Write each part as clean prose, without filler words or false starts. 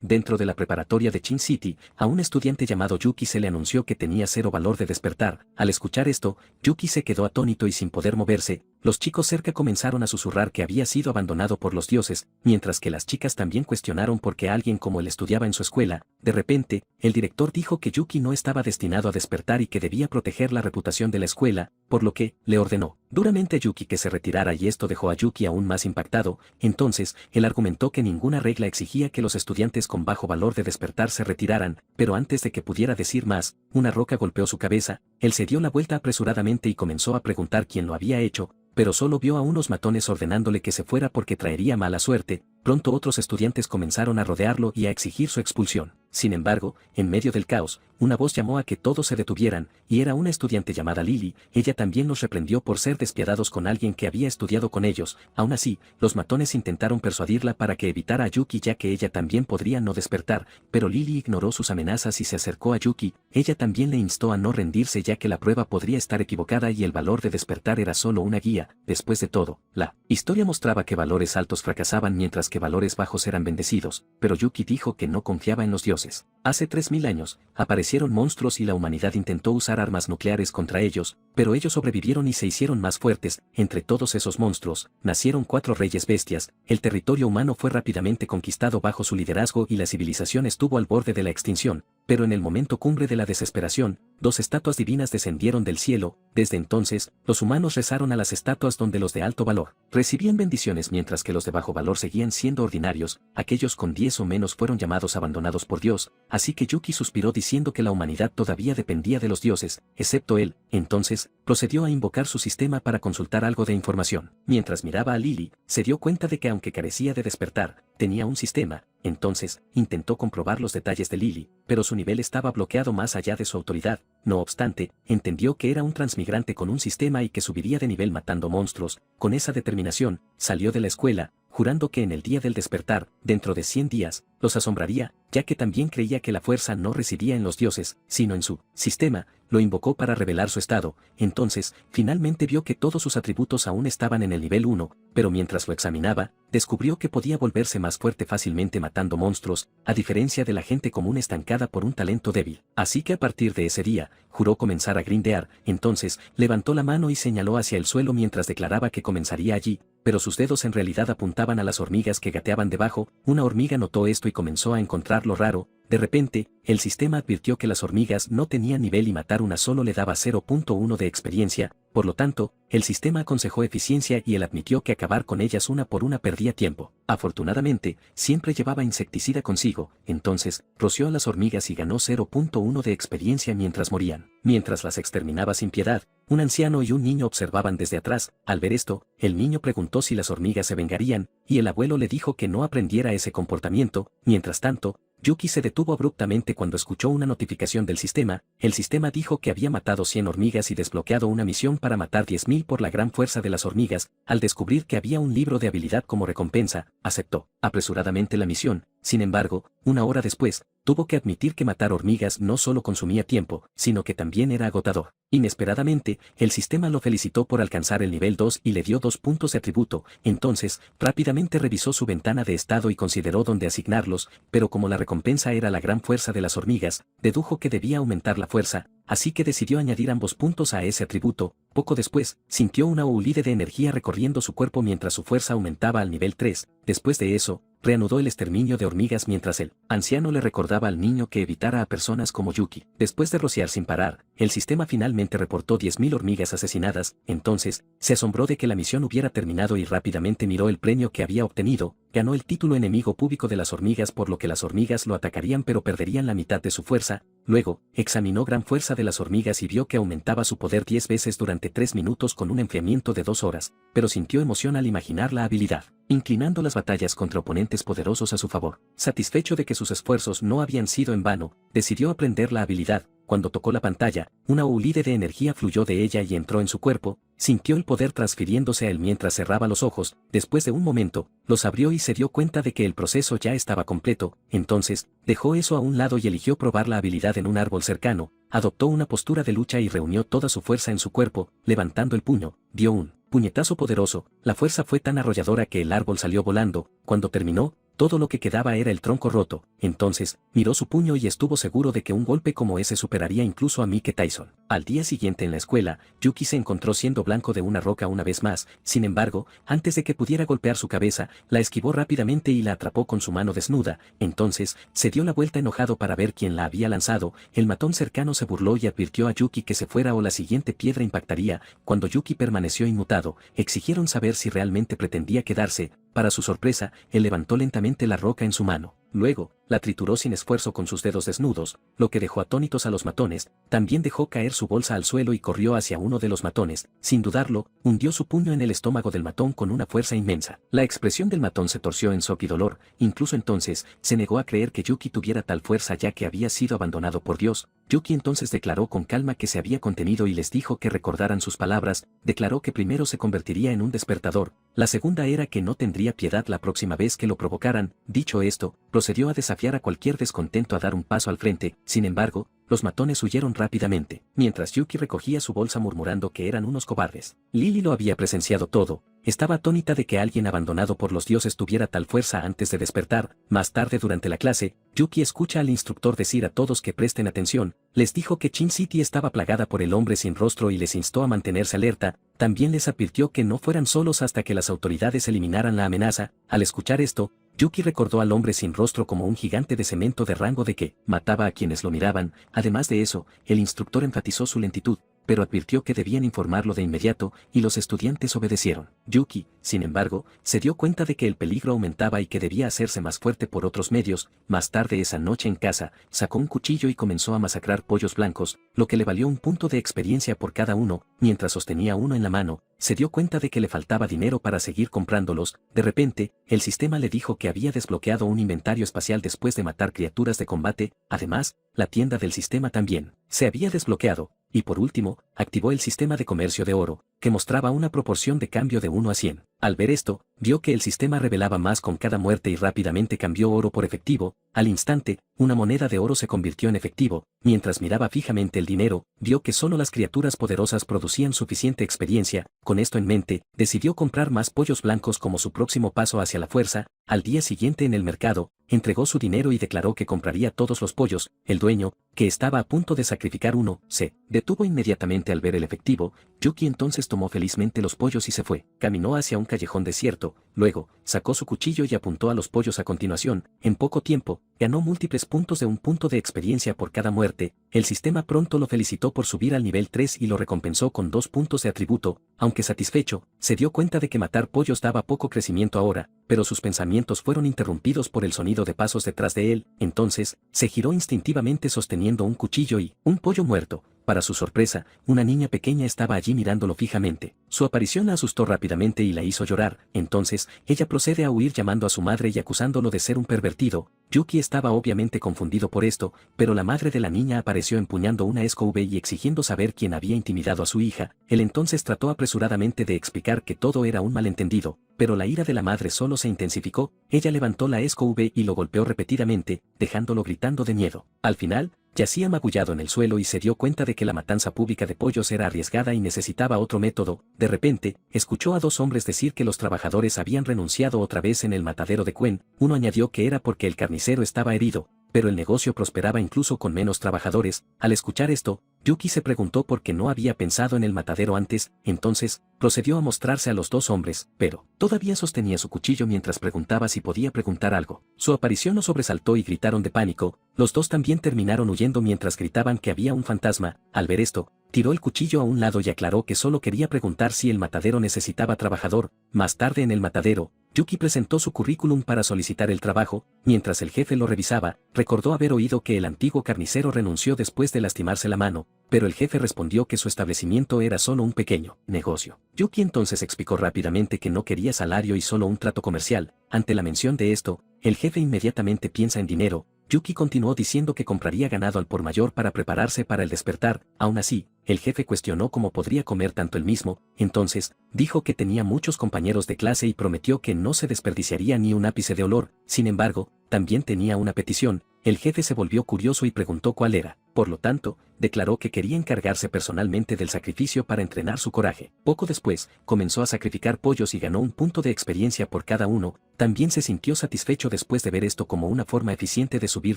Dentro de la preparatoria de Chin City, a un estudiante llamado Yuki se le anunció que tenía cero valor de despertar. Al escuchar esto, Yuki se quedó atónito y sin poder moverse. Los chicos cerca comenzaron a susurrar que había sido abandonado por los dioses, mientras que las chicas también cuestionaron por qué alguien como él estudiaba en su escuela. De repente, el director dijo que Yuki no estaba destinado a despertar y que debía proteger la reputación de la escuela, por lo que le ordenó duramente a Yuki que se retirara, y esto dejó a Yuki aún más impactado. Entonces, él argumentó que ninguna regla exigía que los estudiantes con bajo valor de despertar se retiraran, pero antes de que pudiera decir más, una roca golpeó su cabeza. Él se dio la vuelta apresuradamente y comenzó a preguntar quién lo había hecho, pero solo vio a unos matones ordenándole que se fuera porque traería mala suerte. Pronto otros estudiantes comenzaron a rodearlo y a exigir su expulsión. Sin embargo, en medio del caos, una voz llamó a que todos se detuvieran, y era una estudiante llamada Lily. Ella también los reprendió por ser despiadados con alguien que había estudiado con ellos. Aún así, los matones intentaron persuadirla para que evitara a Yuki, ya que ella también podría no despertar, pero Lily ignoró sus amenazas y se acercó a Yuki. Ella también le instó a no rendirse, ya que la prueba podría estar equivocada y el valor de despertar era solo una guía. Después de todo, la historia mostraba que valores altos fracasaban mientras que valores bajos eran bendecidos, pero Yuki dijo que no confiaba en los dioses. Hace 3000 años, aparecieron monstruos y la humanidad intentó usar armas nucleares contra ellos, pero ellos sobrevivieron y se hicieron más fuertes. Entre todos esos monstruos, nacieron 4 reyes bestias. El territorio humano fue rápidamente conquistado bajo su liderazgo y la civilización estuvo al borde de la extinción, pero en el momento cumbre de la desesperación, 2 estatuas divinas descendieron del cielo. Desde entonces, los humanos rezaron a las estatuas donde los de alto valor recibían bendiciones mientras que los de bajo valor seguían siendo ordinarios. Aquellos con 10 o menos fueron llamados abandonados por Dios, así que Yuki suspiró diciendo que la humanidad todavía dependía de los dioses, excepto él. Entonces, procedió a invocar su sistema para consultar algo de información. Mientras miraba a Lily, se dio cuenta de que aunque carecía de despertar, tenía un sistema. Entonces, intentó comprobar los detalles de Lily, pero su nivel estaba bloqueado más allá de su autoridad. No obstante, entendió que era un transmigrante con un sistema y que subiría de nivel matando monstruos. Con esa determinación, salió de la escuela, jurando que en el día del despertar, dentro de 100 días, los asombraría, ya que también creía que la fuerza no residía en los dioses, sino en su sistema. Lo invocó para revelar su estado. Entonces, finalmente vio que todos sus atributos aún estaban en el nivel 1, pero mientras lo examinaba, descubrió que podía volverse más fuerte fácilmente matando monstruos, a diferencia de la gente común estancada por un talento débil. Así que a partir de ese día, juró comenzar a grindear. Entonces, levantó la mano y señaló hacia el suelo mientras declaraba que comenzaría allí, pero sus dedos en realidad apuntaban a las hormigas que gateaban debajo. Una hormiga notó esto y comenzó a encontrarlo raro. De repente, el sistema advirtió que las hormigas no tenían nivel y matar una solo le daba 0.1 de experiencia. Por lo tanto, el sistema aconsejó eficiencia y él admitió que acabar con ellas una por una perdía tiempo. Afortunadamente, siempre llevaba insecticida consigo. Entonces, roció a las hormigas y ganó 0.1 de experiencia mientras morían. Mientras las exterminaba sin piedad, un anciano y un niño observaban desde atrás. Al ver esto, el niño preguntó si las hormigas se vengarían, y el abuelo le dijo que no aprendiera ese comportamiento. Mientras tanto, Yuki se detuvo abruptamente cuando escuchó una notificación del sistema. El sistema dijo que había matado 100 hormigas y desbloqueado una misión para matar 10.000 por la gran fuerza de las hormigas. Al descubrir que había un libro de habilidad como recompensa, aceptó apresuradamente la misión. Sin embargo, una hora después, tuvo que admitir que matar hormigas no solo consumía tiempo, sino que también era agotador. Inesperadamente, el sistema lo felicitó por alcanzar el nivel 2 y le dio 2 puntos de atributo. Entonces, rápidamente revisó su ventana de estado y consideró dónde asignarlos, pero como la recompensa era la gran fuerza de las hormigas, dedujo que debía aumentar la fuerza, así que decidió añadir ambos puntos a ese atributo. Poco después, sintió una oleada de energía recorriendo su cuerpo mientras su fuerza aumentaba al nivel 3. Después de eso, reanudó el exterminio de hormigas mientras el anciano le recordaba al niño que evitara a personas como Yuki. Después de rociar sin parar, el sistema finalmente reportó 10.000 hormigas asesinadas. Entonces, se asombró de que la misión hubiera terminado y rápidamente miró el premio que había obtenido. Ganó el título enemigo público de las hormigas, por lo que las hormigas lo atacarían pero perderían la mitad de su fuerza. Luego, examinó gran fuerza de las hormigas y vio que aumentaba su poder 10 veces durante 3 minutos con un enfriamiento de 2 horas, pero sintió emoción al imaginar la habilidad, inclinando las batallas contra oponentes poderosos a su favor. Satisfecho de que sus esfuerzos no habían sido en vano, decidió aprender la habilidad. Cuando tocó la pantalla, una oleada de energía fluyó de ella y entró en su cuerpo. Sintió el poder transfiriéndose a él mientras cerraba los ojos. Después de un momento, los abrió y se dio cuenta de que el proceso ya estaba completo. Entonces, dejó eso a un lado y eligió probar la habilidad en un árbol cercano. Adoptó una postura de lucha y reunió toda su fuerza en su cuerpo. Levantando el puño, dio un puñetazo poderoso. La fuerza fue tan arrolladora que el árbol salió volando. Cuando terminó, todo lo que quedaba era el tronco roto. Entonces, miró su puño y estuvo seguro de que un golpe como ese superaría incluso a Mike Tyson. Al día siguiente en la escuela, Yuki se encontró siendo blanco de una roca una vez más. Sin embargo, antes de que pudiera golpear su cabeza, la esquivó rápidamente y la atrapó con su mano desnuda. Entonces, se dio la vuelta enojado para ver quién la había lanzado. El matón cercano se burló y advirtió a Yuki que se fuera o la siguiente piedra impactaría. Cuando Yuki permaneció inmutado, exigieron saber si realmente pretendía quedarse. Para su sorpresa, él levantó lentamente la roca en su mano. Luego, la trituró sin esfuerzo con sus dedos desnudos, lo que dejó atónitos a los matones. También dejó caer su bolsa al suelo y corrió hacia uno de los matones. Sin dudarlo, hundió su puño en el estómago del matón con una fuerza inmensa. La expresión del matón se torció en shock y dolor. Incluso entonces, se negó a creer que Yuki tuviera tal fuerza ya que había sido abandonado por Dios. Yuki entonces declaró con calma que se había contenido y les dijo que recordaran sus palabras. Declaró que primero se convertiría en un despertador. La segunda era que no tendría piedad la próxima vez que lo provocaran. Dicho esto, procedió a desafiar a cualquier descontento a dar un paso al frente. Sin embargo, los matones huyeron rápidamente, mientras Yuki recogía su bolsa murmurando que eran unos cobardes. Lily lo había presenciado todo. Estaba atónita de que alguien abandonado por los dioses tuviera tal fuerza antes de despertar. Más tarde durante la clase, Yuki escucha al instructor decir a todos que presten atención. Les dijo que Chin City estaba plagada por el hombre sin rostro y les instó a mantenerse alerta. También les advirtió que no fueran solos hasta que las autoridades eliminaran la amenaza. Al escuchar esto, Yuki recordó al hombre sin rostro como un gigante de cemento de rango de que mataba a quienes lo miraban. Además de eso, el instructor enfatizó su lentitud, pero advirtió que debían informarlo de inmediato, y los estudiantes obedecieron. Yuki, sin embargo, se dio cuenta de que el peligro aumentaba y que debía hacerse más fuerte por otros medios. Más tarde esa noche en casa, sacó un cuchillo y comenzó a masacrar pollos blancos, lo que le valió un punto de experiencia por cada uno. Mientras sostenía uno en la mano, se dio cuenta de que le faltaba dinero para seguir comprándolos. De repente, el sistema le dijo que había desbloqueado un inventario espacial después de matar criaturas de combate. Además, la tienda del sistema también se había desbloqueado. Y por último, activó el sistema de comercio de oro, que mostraba una proporción de cambio de 1 a 100. Al ver esto, vio que el sistema revelaba más con cada muerte y rápidamente cambió oro por efectivo. Al instante, una moneda de oro se convirtió en efectivo. Mientras miraba fijamente el dinero, vio que solo las criaturas poderosas producían suficiente experiencia. Con esto en mente, decidió comprar más pollos blancos como su próximo paso hacia la fuerza. Al día siguiente en el mercado, entregó su dinero y declaró que compraría todos los pollos. El dueño, que estaba a punto de sacrificar uno, se detuvo inmediatamente al ver el efectivo. Yuki entonces tomó felizmente los pollos y se fue. Caminó hacia un callejón desierto, luego, sacó su cuchillo y apuntó a los pollos a continuación. En poco tiempo, ganó múltiples puntos de un punto de experiencia por cada muerte. El sistema pronto lo felicitó por subir al nivel 3 y lo recompensó con 2 puntos de atributo. Aunque satisfecho, se dio cuenta de que matar pollos daba poco crecimiento ahora, pero sus pensamientos fueron interrumpidos por el sonido de pasos detrás de él. Entonces, se giró instintivamente sosteniendo un cuchillo y un pollo muerto. Para su sorpresa, una niña pequeña estaba allí mirándolo fijamente. Su aparición la asustó rápidamente y la hizo llorar. Entonces, ella procede a huir llamando a su madre y acusándolo de ser un pervertido. Yuki estaba obviamente confundido por esto, pero la madre de la niña apareció empuñando una escopeta y exigiendo saber quién había intimidado a su hija. Él entonces trató apresuradamente de explicar que todo era un malentendido, pero la ira de la madre solo se intensificó. Ella levantó la escopeta y lo golpeó repetidamente, dejándolo gritando de miedo. Al final, yacía magullado en el suelo y se dio cuenta de que la matanza pública de pollos era arriesgada y necesitaba otro método. De repente, escuchó a 2 hombres decir que los trabajadores habían renunciado otra vez en el matadero de Quen. Uno añadió que era porque el carnicero estaba herido, pero el negocio prosperaba incluso con menos trabajadores. Al escuchar esto, Yuki se preguntó por qué no había pensado en el matadero antes. Entonces, procedió a mostrarse a los 2 hombres, pero todavía sostenía su cuchillo mientras preguntaba si podía preguntar algo. Su aparición los sobresaltó y gritaron de pánico. Los 2 también terminaron huyendo mientras gritaban que había un fantasma. Al ver esto, tiró el cuchillo a un lado y aclaró que solo quería preguntar si el matadero necesitaba trabajador. Más tarde en el matadero, Yuki presentó su currículum para solicitar el trabajo. Mientras el jefe lo revisaba, recordó haber oído que el antiguo carnicero renunció después de lastimarse la mano, pero el jefe respondió que su establecimiento era solo un pequeño negocio. Yuki entonces explicó rápidamente que no quería salario y solo un trato comercial. Ante la mención de esto, el jefe inmediatamente piensa en dinero. Yuki continuó diciendo que compraría ganado al por mayor para prepararse para el despertar. Aún así, el jefe cuestionó cómo podría comer tanto él mismo. Entonces, dijo que tenía muchos compañeros de clase y prometió que no se desperdiciaría ni un ápice de olor. Sin embargo, también tenía una petición. El jefe se volvió curioso y preguntó cuál era. Por lo tanto, declaró que quería encargarse personalmente del sacrificio para entrenar su coraje. Poco después, comenzó a sacrificar pollos y ganó un punto de experiencia por cada uno. También se sintió satisfecho después de ver esto como una forma eficiente de subir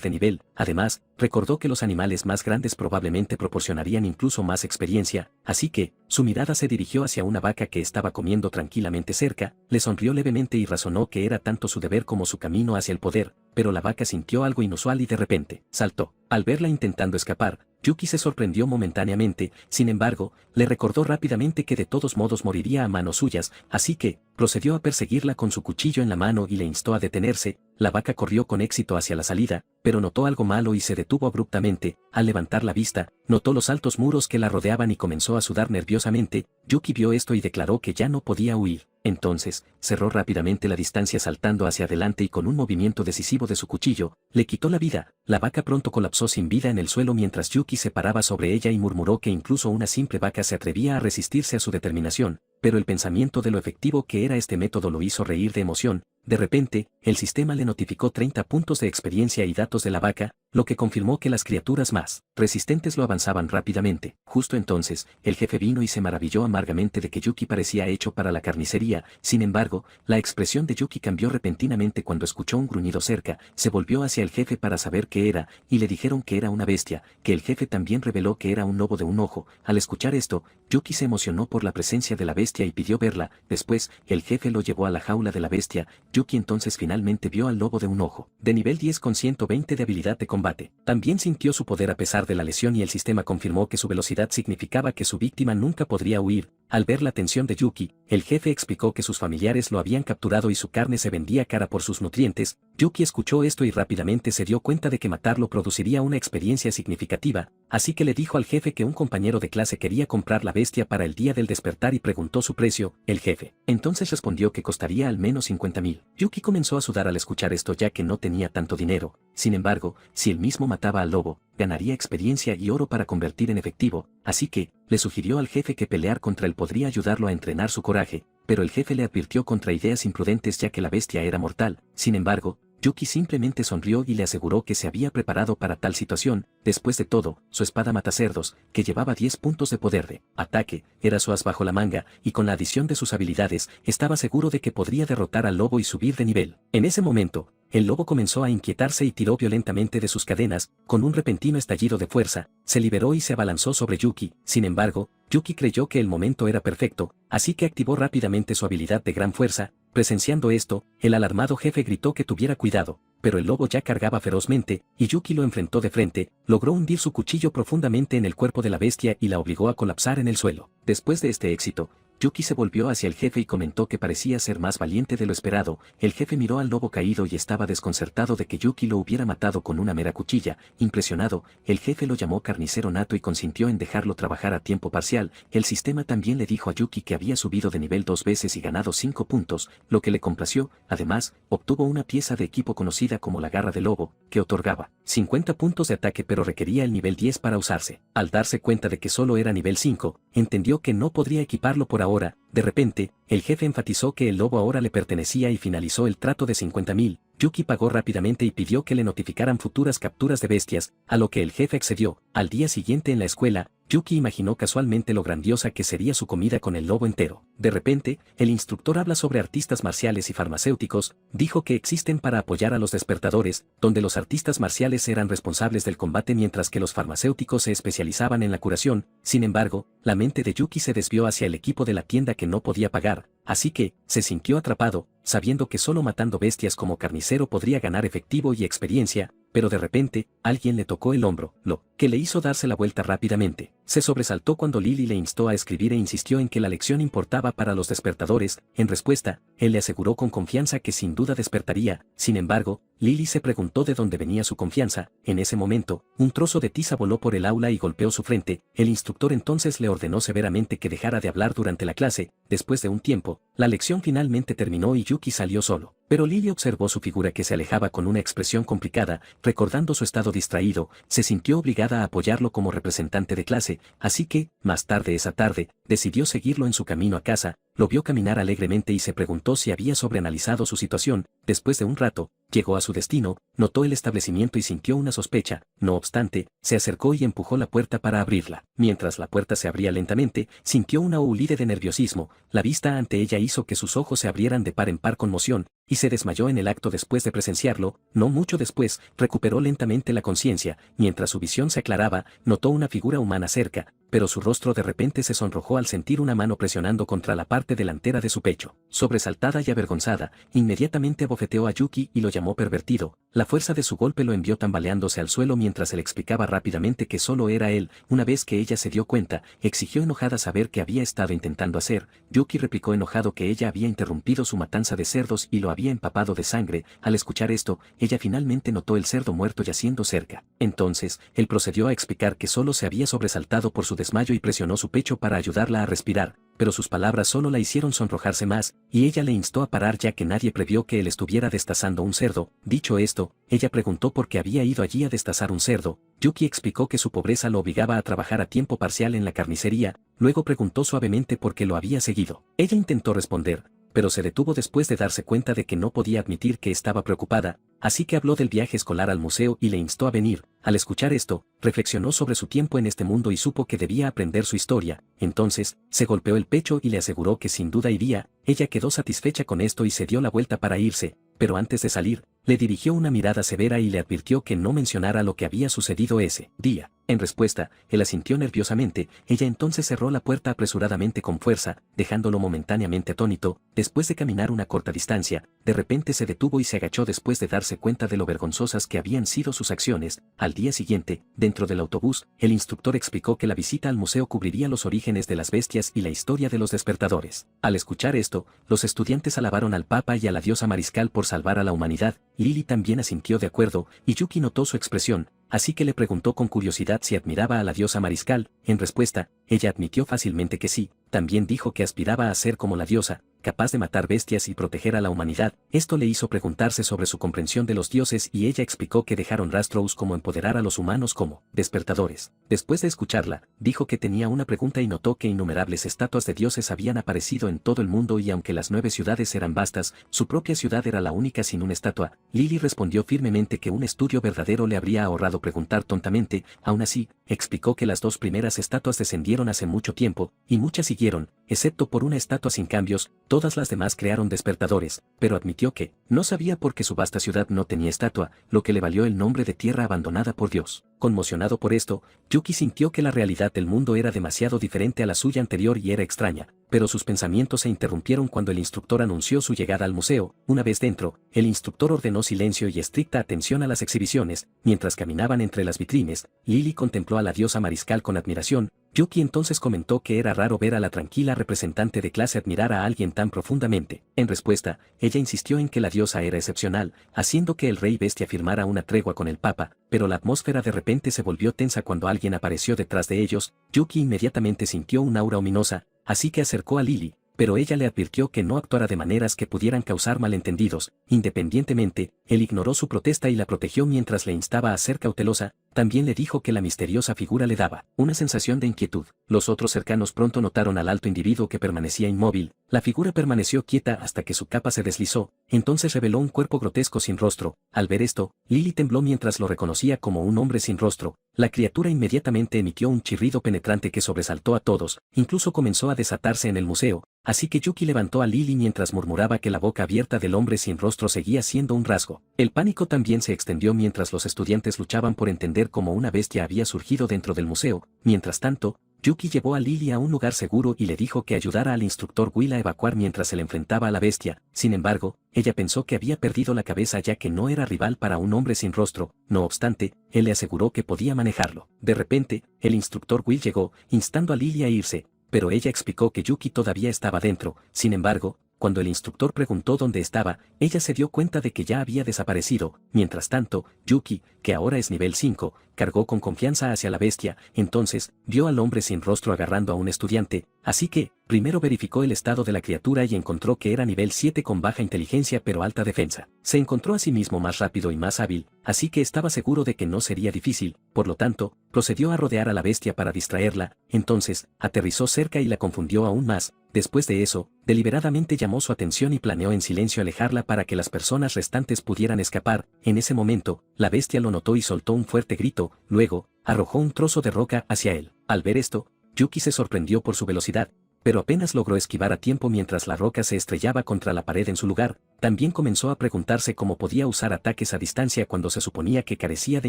de nivel. Además, recordó que los animales más grandes probablemente proporcionarían incluso más experiencia, así que, su mirada se dirigió hacia una vaca que estaba comiendo tranquilamente cerca, le sonrió levemente y razonó que era tanto su deber como su camino hacia el poder, pero la vaca sintió algo inusual y de repente, saltó. Al verla intentando escapar, Yuki se sorprendió momentáneamente, sin embargo, le recordó rápidamente que de todos modos moriría a manos suyas, así que, procedió a perseguirla con su cuchillo en la mano y le instó a detenerse. La vaca corrió con éxito hacia la salida, pero notó algo malo y se detuvo abruptamente. Al levantar la vista, notó los altos muros que la rodeaban y comenzó a sudar nerviosamente. Yuki vio esto y declaró que ya no podía huir. Entonces, cerró rápidamente la distancia saltando hacia adelante y con un movimiento decisivo de su cuchillo, le quitó la vida. La vaca pronto colapsó sin vida en el suelo mientras Yuki se paraba sobre ella y murmuró que incluso una simple vaca se atrevía a resistirse a su determinación, pero el pensamiento de lo efectivo que era este método lo hizo reír de emoción. De repente, el sistema le notificó 30 puntos de experiencia y datos de la vaca, lo que confirmó que las criaturas más resistentes lo avanzaban rápidamente. Justo entonces, el jefe vino y se maravilló amargamente de que Yuki parecía hecho para la carnicería. Sin embargo, la expresión de Yuki cambió repentinamente cuando escuchó un gruñido cerca. Se volvió hacia el jefe para saber qué era, y le dijeron que era una bestia, que el jefe también reveló que era un lobo de un ojo. Al escuchar esto, Yuki se emocionó por la presencia de la bestia y pidió verla. Después, el jefe lo llevó a la jaula de la bestia. Yuki entonces finalmente vio al lobo de un ojo, de nivel 10 con 120 de habilidad de combate. También sintió su poder a pesar de la lesión y el sistema confirmó que su velocidad significaba que su víctima nunca podría huir. Al ver la atención de Yuki, el jefe explicó que sus familiares lo habían capturado y su carne se vendía cara por sus nutrientes. Yuki escuchó esto y rápidamente se dio cuenta de que matarlo produciría una experiencia significativa, así que le dijo al jefe que un compañero de clase quería comprar la bestia para el día del despertar y preguntó su precio. El jefe entonces respondió que costaría al menos 50,000. Yuki comenzó a sudar al escuchar esto ya que no tenía tanto dinero. Sin embargo, si él mismo mataba al lobo, ganaría experiencia y oro para convertir en efectivo, así que, le sugirió al jefe que pelear contra él podría ayudarlo a entrenar su coraje, pero el jefe le advirtió contra ideas imprudentes ya que la bestia era mortal. Sin embargo, Yuki simplemente sonrió y le aseguró que se había preparado para tal situación. Después de todo, su espada matacerdos, que llevaba 10 puntos de poder de ataque, era su as bajo la manga, y con la adición de sus habilidades, estaba seguro de que podría derrotar al lobo y subir de nivel. En ese momento, el lobo comenzó a inquietarse y tiró violentamente de sus cadenas. Con un repentino estallido de fuerza, se liberó y se abalanzó sobre Yuki. Sin embargo, Yuki creyó que el momento era perfecto, así que activó rápidamente su habilidad de gran fuerza. Presenciando esto, el alarmado jefe gritó que tuviera cuidado, pero el lobo ya cargaba ferozmente, y Yuki lo enfrentó de frente. Logró hundir su cuchillo profundamente en el cuerpo de la bestia y la obligó a colapsar en el suelo. Después de este éxito, Yuki se volvió hacia el jefe y comentó que parecía ser más valiente de lo esperado. El jefe miró al lobo caído y estaba desconcertado de que Yuki lo hubiera matado con una mera cuchilla. Impresionado, el jefe lo llamó carnicero nato y consintió en dejarlo trabajar a tiempo parcial. El sistema también le dijo a Yuki que había subido de nivel 2 veces y ganado 5 puntos, lo que le complació. Además, obtuvo una pieza de equipo conocida como la garra de lobo, que otorgaba 50 puntos de ataque pero requería el nivel 10 para usarse. Al darse cuenta de que solo era nivel 5, entendió que no podría equiparlo por ahora. De repente, el jefe enfatizó que el lobo ahora le pertenecía y finalizó el trato de 50,000. Yuki pagó rápidamente y pidió que le notificaran futuras capturas de bestias, a lo que el jefe accedió. Al día siguiente en la escuela, Yuki imaginó casualmente lo grandiosa que sería su comida con el lobo entero. De repente, el instructor habla sobre artistas marciales y farmacéuticos. Dijo que existen para apoyar a los despertadores, donde los artistas marciales eran responsables del combate mientras que los farmacéuticos se especializaban en la curación. Sin embargo, la mente de Yuki se desvió hacia el equipo de la tienda que no podía pagar, así que, se sintió atrapado, sabiendo que solo matando bestias como carnicero podría ganar efectivo y experiencia. Pero de repente, alguien le tocó el hombro, lo que le hizo darse la vuelta rápidamente. Se sobresaltó cuando Lily le instó a escribir e insistió en que la lección importaba para los despertadores. En respuesta, él le aseguró con confianza que sin duda despertaría. Sin embargo, Lily se preguntó de dónde venía su confianza. En ese momento, un trozo de tiza voló por el aula y golpeó su frente. El instructor entonces le ordenó severamente que dejara de hablar durante la clase. Después de un tiempo, la lección finalmente terminó y Yuki salió solo. Pero Lily observó su figura que se alejaba con una expresión complicada. Recordando su estado distraído, se sintió obligada a apoyarlo como representante de clase, así que, más tarde esa tarde, decidió seguirlo en su camino a casa. lo vio caminar alegremente y se preguntó si había sobreanalizado su situación. Después de un rato, llegó a su destino, notó el establecimiento y sintió una sospecha. No obstante, se acercó y empujó la puerta para abrirla. Mientras la puerta se abría lentamente, sintió una ulide de nerviosismo. La vista ante ella hizo que sus ojos se abrieran de par en par con conmoción, y se desmayó en el acto después de presenciarlo. No mucho después, recuperó lentamente la conciencia. Mientras su visión se aclaraba, notó una figura humana cerca, pero su rostro de repente se sonrojó al sentir una mano presionando contra la parte delantera de su pecho. Sobresaltada y avergonzada, inmediatamente abofeteó a Yuki y lo llamó pervertido. La fuerza de su golpe lo envió tambaleándose al suelo mientras él explicaba rápidamente que solo era él. Una vez que ella se dio cuenta, exigió enojada saber qué había estado intentando hacer. Yuki replicó enojado que ella había interrumpido su matanza de cerdos y lo había empapado de sangre. Al escuchar esto, ella finalmente notó el cerdo muerto yaciendo cerca. Entonces, él procedió a explicar que solo se había sobresaltado por su desmayo y presionó su pecho para ayudarla a respirar, pero sus palabras solo la hicieron sonrojarse más, y ella le instó a parar ya que nadie previó que él estuviera destazando un cerdo. Dicho esto, ella preguntó por qué había ido allí a destazar un cerdo. Yuki explicó que su pobreza lo obligaba a trabajar a tiempo parcial en la carnicería. Luego preguntó suavemente por qué lo había seguido. Ella intentó responder, pero se detuvo después de darse cuenta de que no podía admitir que estaba preocupada, así que habló del viaje escolar al museo y le instó a venir. Al escuchar esto, reflexionó sobre su tiempo en este mundo y supo que debía aprender su historia. Entonces, se golpeó el pecho y le aseguró que sin duda iría. Ella quedó satisfecha con esto y se dio la vuelta para irse, pero antes de salir, le dirigió una mirada severa y le advirtió que no mencionara lo que había sucedido ese día. En respuesta, él asintió nerviosamente. Ella entonces cerró la puerta apresuradamente con fuerza, dejándolo momentáneamente atónito. Después de caminar una corta distancia, de repente se detuvo y se agachó después de darse cuenta de lo vergonzosas que habían sido sus acciones. Al día siguiente, dentro del autobús, el instructor explicó que la visita al museo cubriría los orígenes de las bestias y la historia de los despertadores. Al escuchar esto, los estudiantes alabaron al Papa y a la diosa Mariscal por salvar a la humanidad. Lily también asintió de acuerdo, y Yuki notó su expresión, así que le preguntó con curiosidad si admiraba a la diosa Mariscal. En respuesta, ella admitió fácilmente que sí. También dijo que aspiraba a ser como la diosa, capaz de matar bestias y proteger a la humanidad. Esto le hizo preguntarse sobre su comprensión de los dioses y ella explicó que dejaron rastros como empoderar a los humanos como despertadores. Después de escucharla, dijo que tenía una pregunta y notó que innumerables estatuas de dioses habían aparecido en todo el mundo y aunque las 9 ciudades eran vastas, su propia ciudad era la única sin una estatua. Lily respondió firmemente que un estudio verdadero le habría ahorrado preguntar tontamente. Aún así, explicó que las 2 primeras estatuas descendieron hace mucho tiempo, y muchas siguieron, excepto por una estatua sin cambios. Todas las demás crearon despertadores, pero admitió que no sabía por qué su vasta ciudad no tenía estatua, lo que le valió el nombre de tierra abandonada por Dios. Conmocionado por esto, Yuki sintió que la realidad del mundo era demasiado diferente a la suya anterior y era extraña, pero sus pensamientos se interrumpieron cuando el instructor anunció su llegada al museo. Una vez dentro, el instructor ordenó silencio y estricta atención a las exhibiciones. Mientras caminaban entre las vitrines, Lily contempló a la diosa Mariscal con admiración. Yuki entonces comentó que era raro ver a la tranquila representante de clase admirar a alguien tan profundamente. En respuesta, ella insistió en que la diosa era excepcional, haciendo que el rey bestia firmara una tregua con el Papa, pero la atmósfera de repente se volvió tensa cuando alguien apareció detrás de ellos. Yuki inmediatamente sintió un aura ominosa, así que acercó a Lily, pero ella le advirtió que no actuara de maneras que pudieran causar malentendidos. Independientemente, él ignoró su protesta y la protegió mientras le instaba a ser cautelosa. También le dijo que la misteriosa figura le daba una sensación de inquietud. Los otros cercanos pronto notaron al alto individuo que permanecía inmóvil. La figura permaneció quieta hasta que su capa se deslizó. Entonces reveló un cuerpo grotesco sin rostro. Al ver esto, Lily tembló mientras lo reconocía como un hombre sin rostro. La criatura inmediatamente emitió un chirrido penetrante que sobresaltó a todos. Incluso comenzó a desatarse en el museo. Así que Yuki levantó a Lily mientras murmuraba que la boca abierta del hombre sin rostro seguía siendo un rasgo. El pánico también se extendió mientras los estudiantes luchaban por entender cómo una bestia había surgido dentro del museo. Mientras tanto, Yuki llevó a Lily a un lugar seguro y le dijo que ayudara al instructor Will a evacuar mientras se le enfrentaba a la bestia. Sin embargo, ella pensó que había perdido la cabeza ya que no era rival para un hombre sin rostro. No obstante, él le aseguró que podía manejarlo. De repente, el instructor Will llegó, instando a Lily a irse, pero ella explicó que Yuki todavía estaba dentro. Sin embargo, cuando el instructor preguntó dónde estaba, ella se dio cuenta de que ya había desaparecido. Mientras tanto, Yuki, que ahora es nivel 5, cargó con confianza hacia la bestia. Entonces, vio al hombre sin rostro agarrando a un estudiante, así que, Primero verificó el estado de la criatura y encontró que era nivel 7 con baja inteligencia pero alta defensa. Se encontró a sí mismo más rápido y más hábil, así que estaba seguro de que no sería difícil, por lo tanto, procedió a rodear a la bestia para distraerla, entonces, aterrizó cerca y la confundió aún más. Después de eso, deliberadamente llamó su atención y planeó en silencio alejarla para que las personas restantes pudieran escapar. En ese momento, la bestia lo notó y soltó un fuerte grito, luego, arrojó un trozo de roca hacia él. Al ver esto, Yuki se sorprendió por su velocidad, pero apenas logró esquivar a tiempo mientras la roca se estrellaba contra la pared en su lugar. También comenzó a preguntarse cómo podía usar ataques a distancia cuando se suponía que carecía de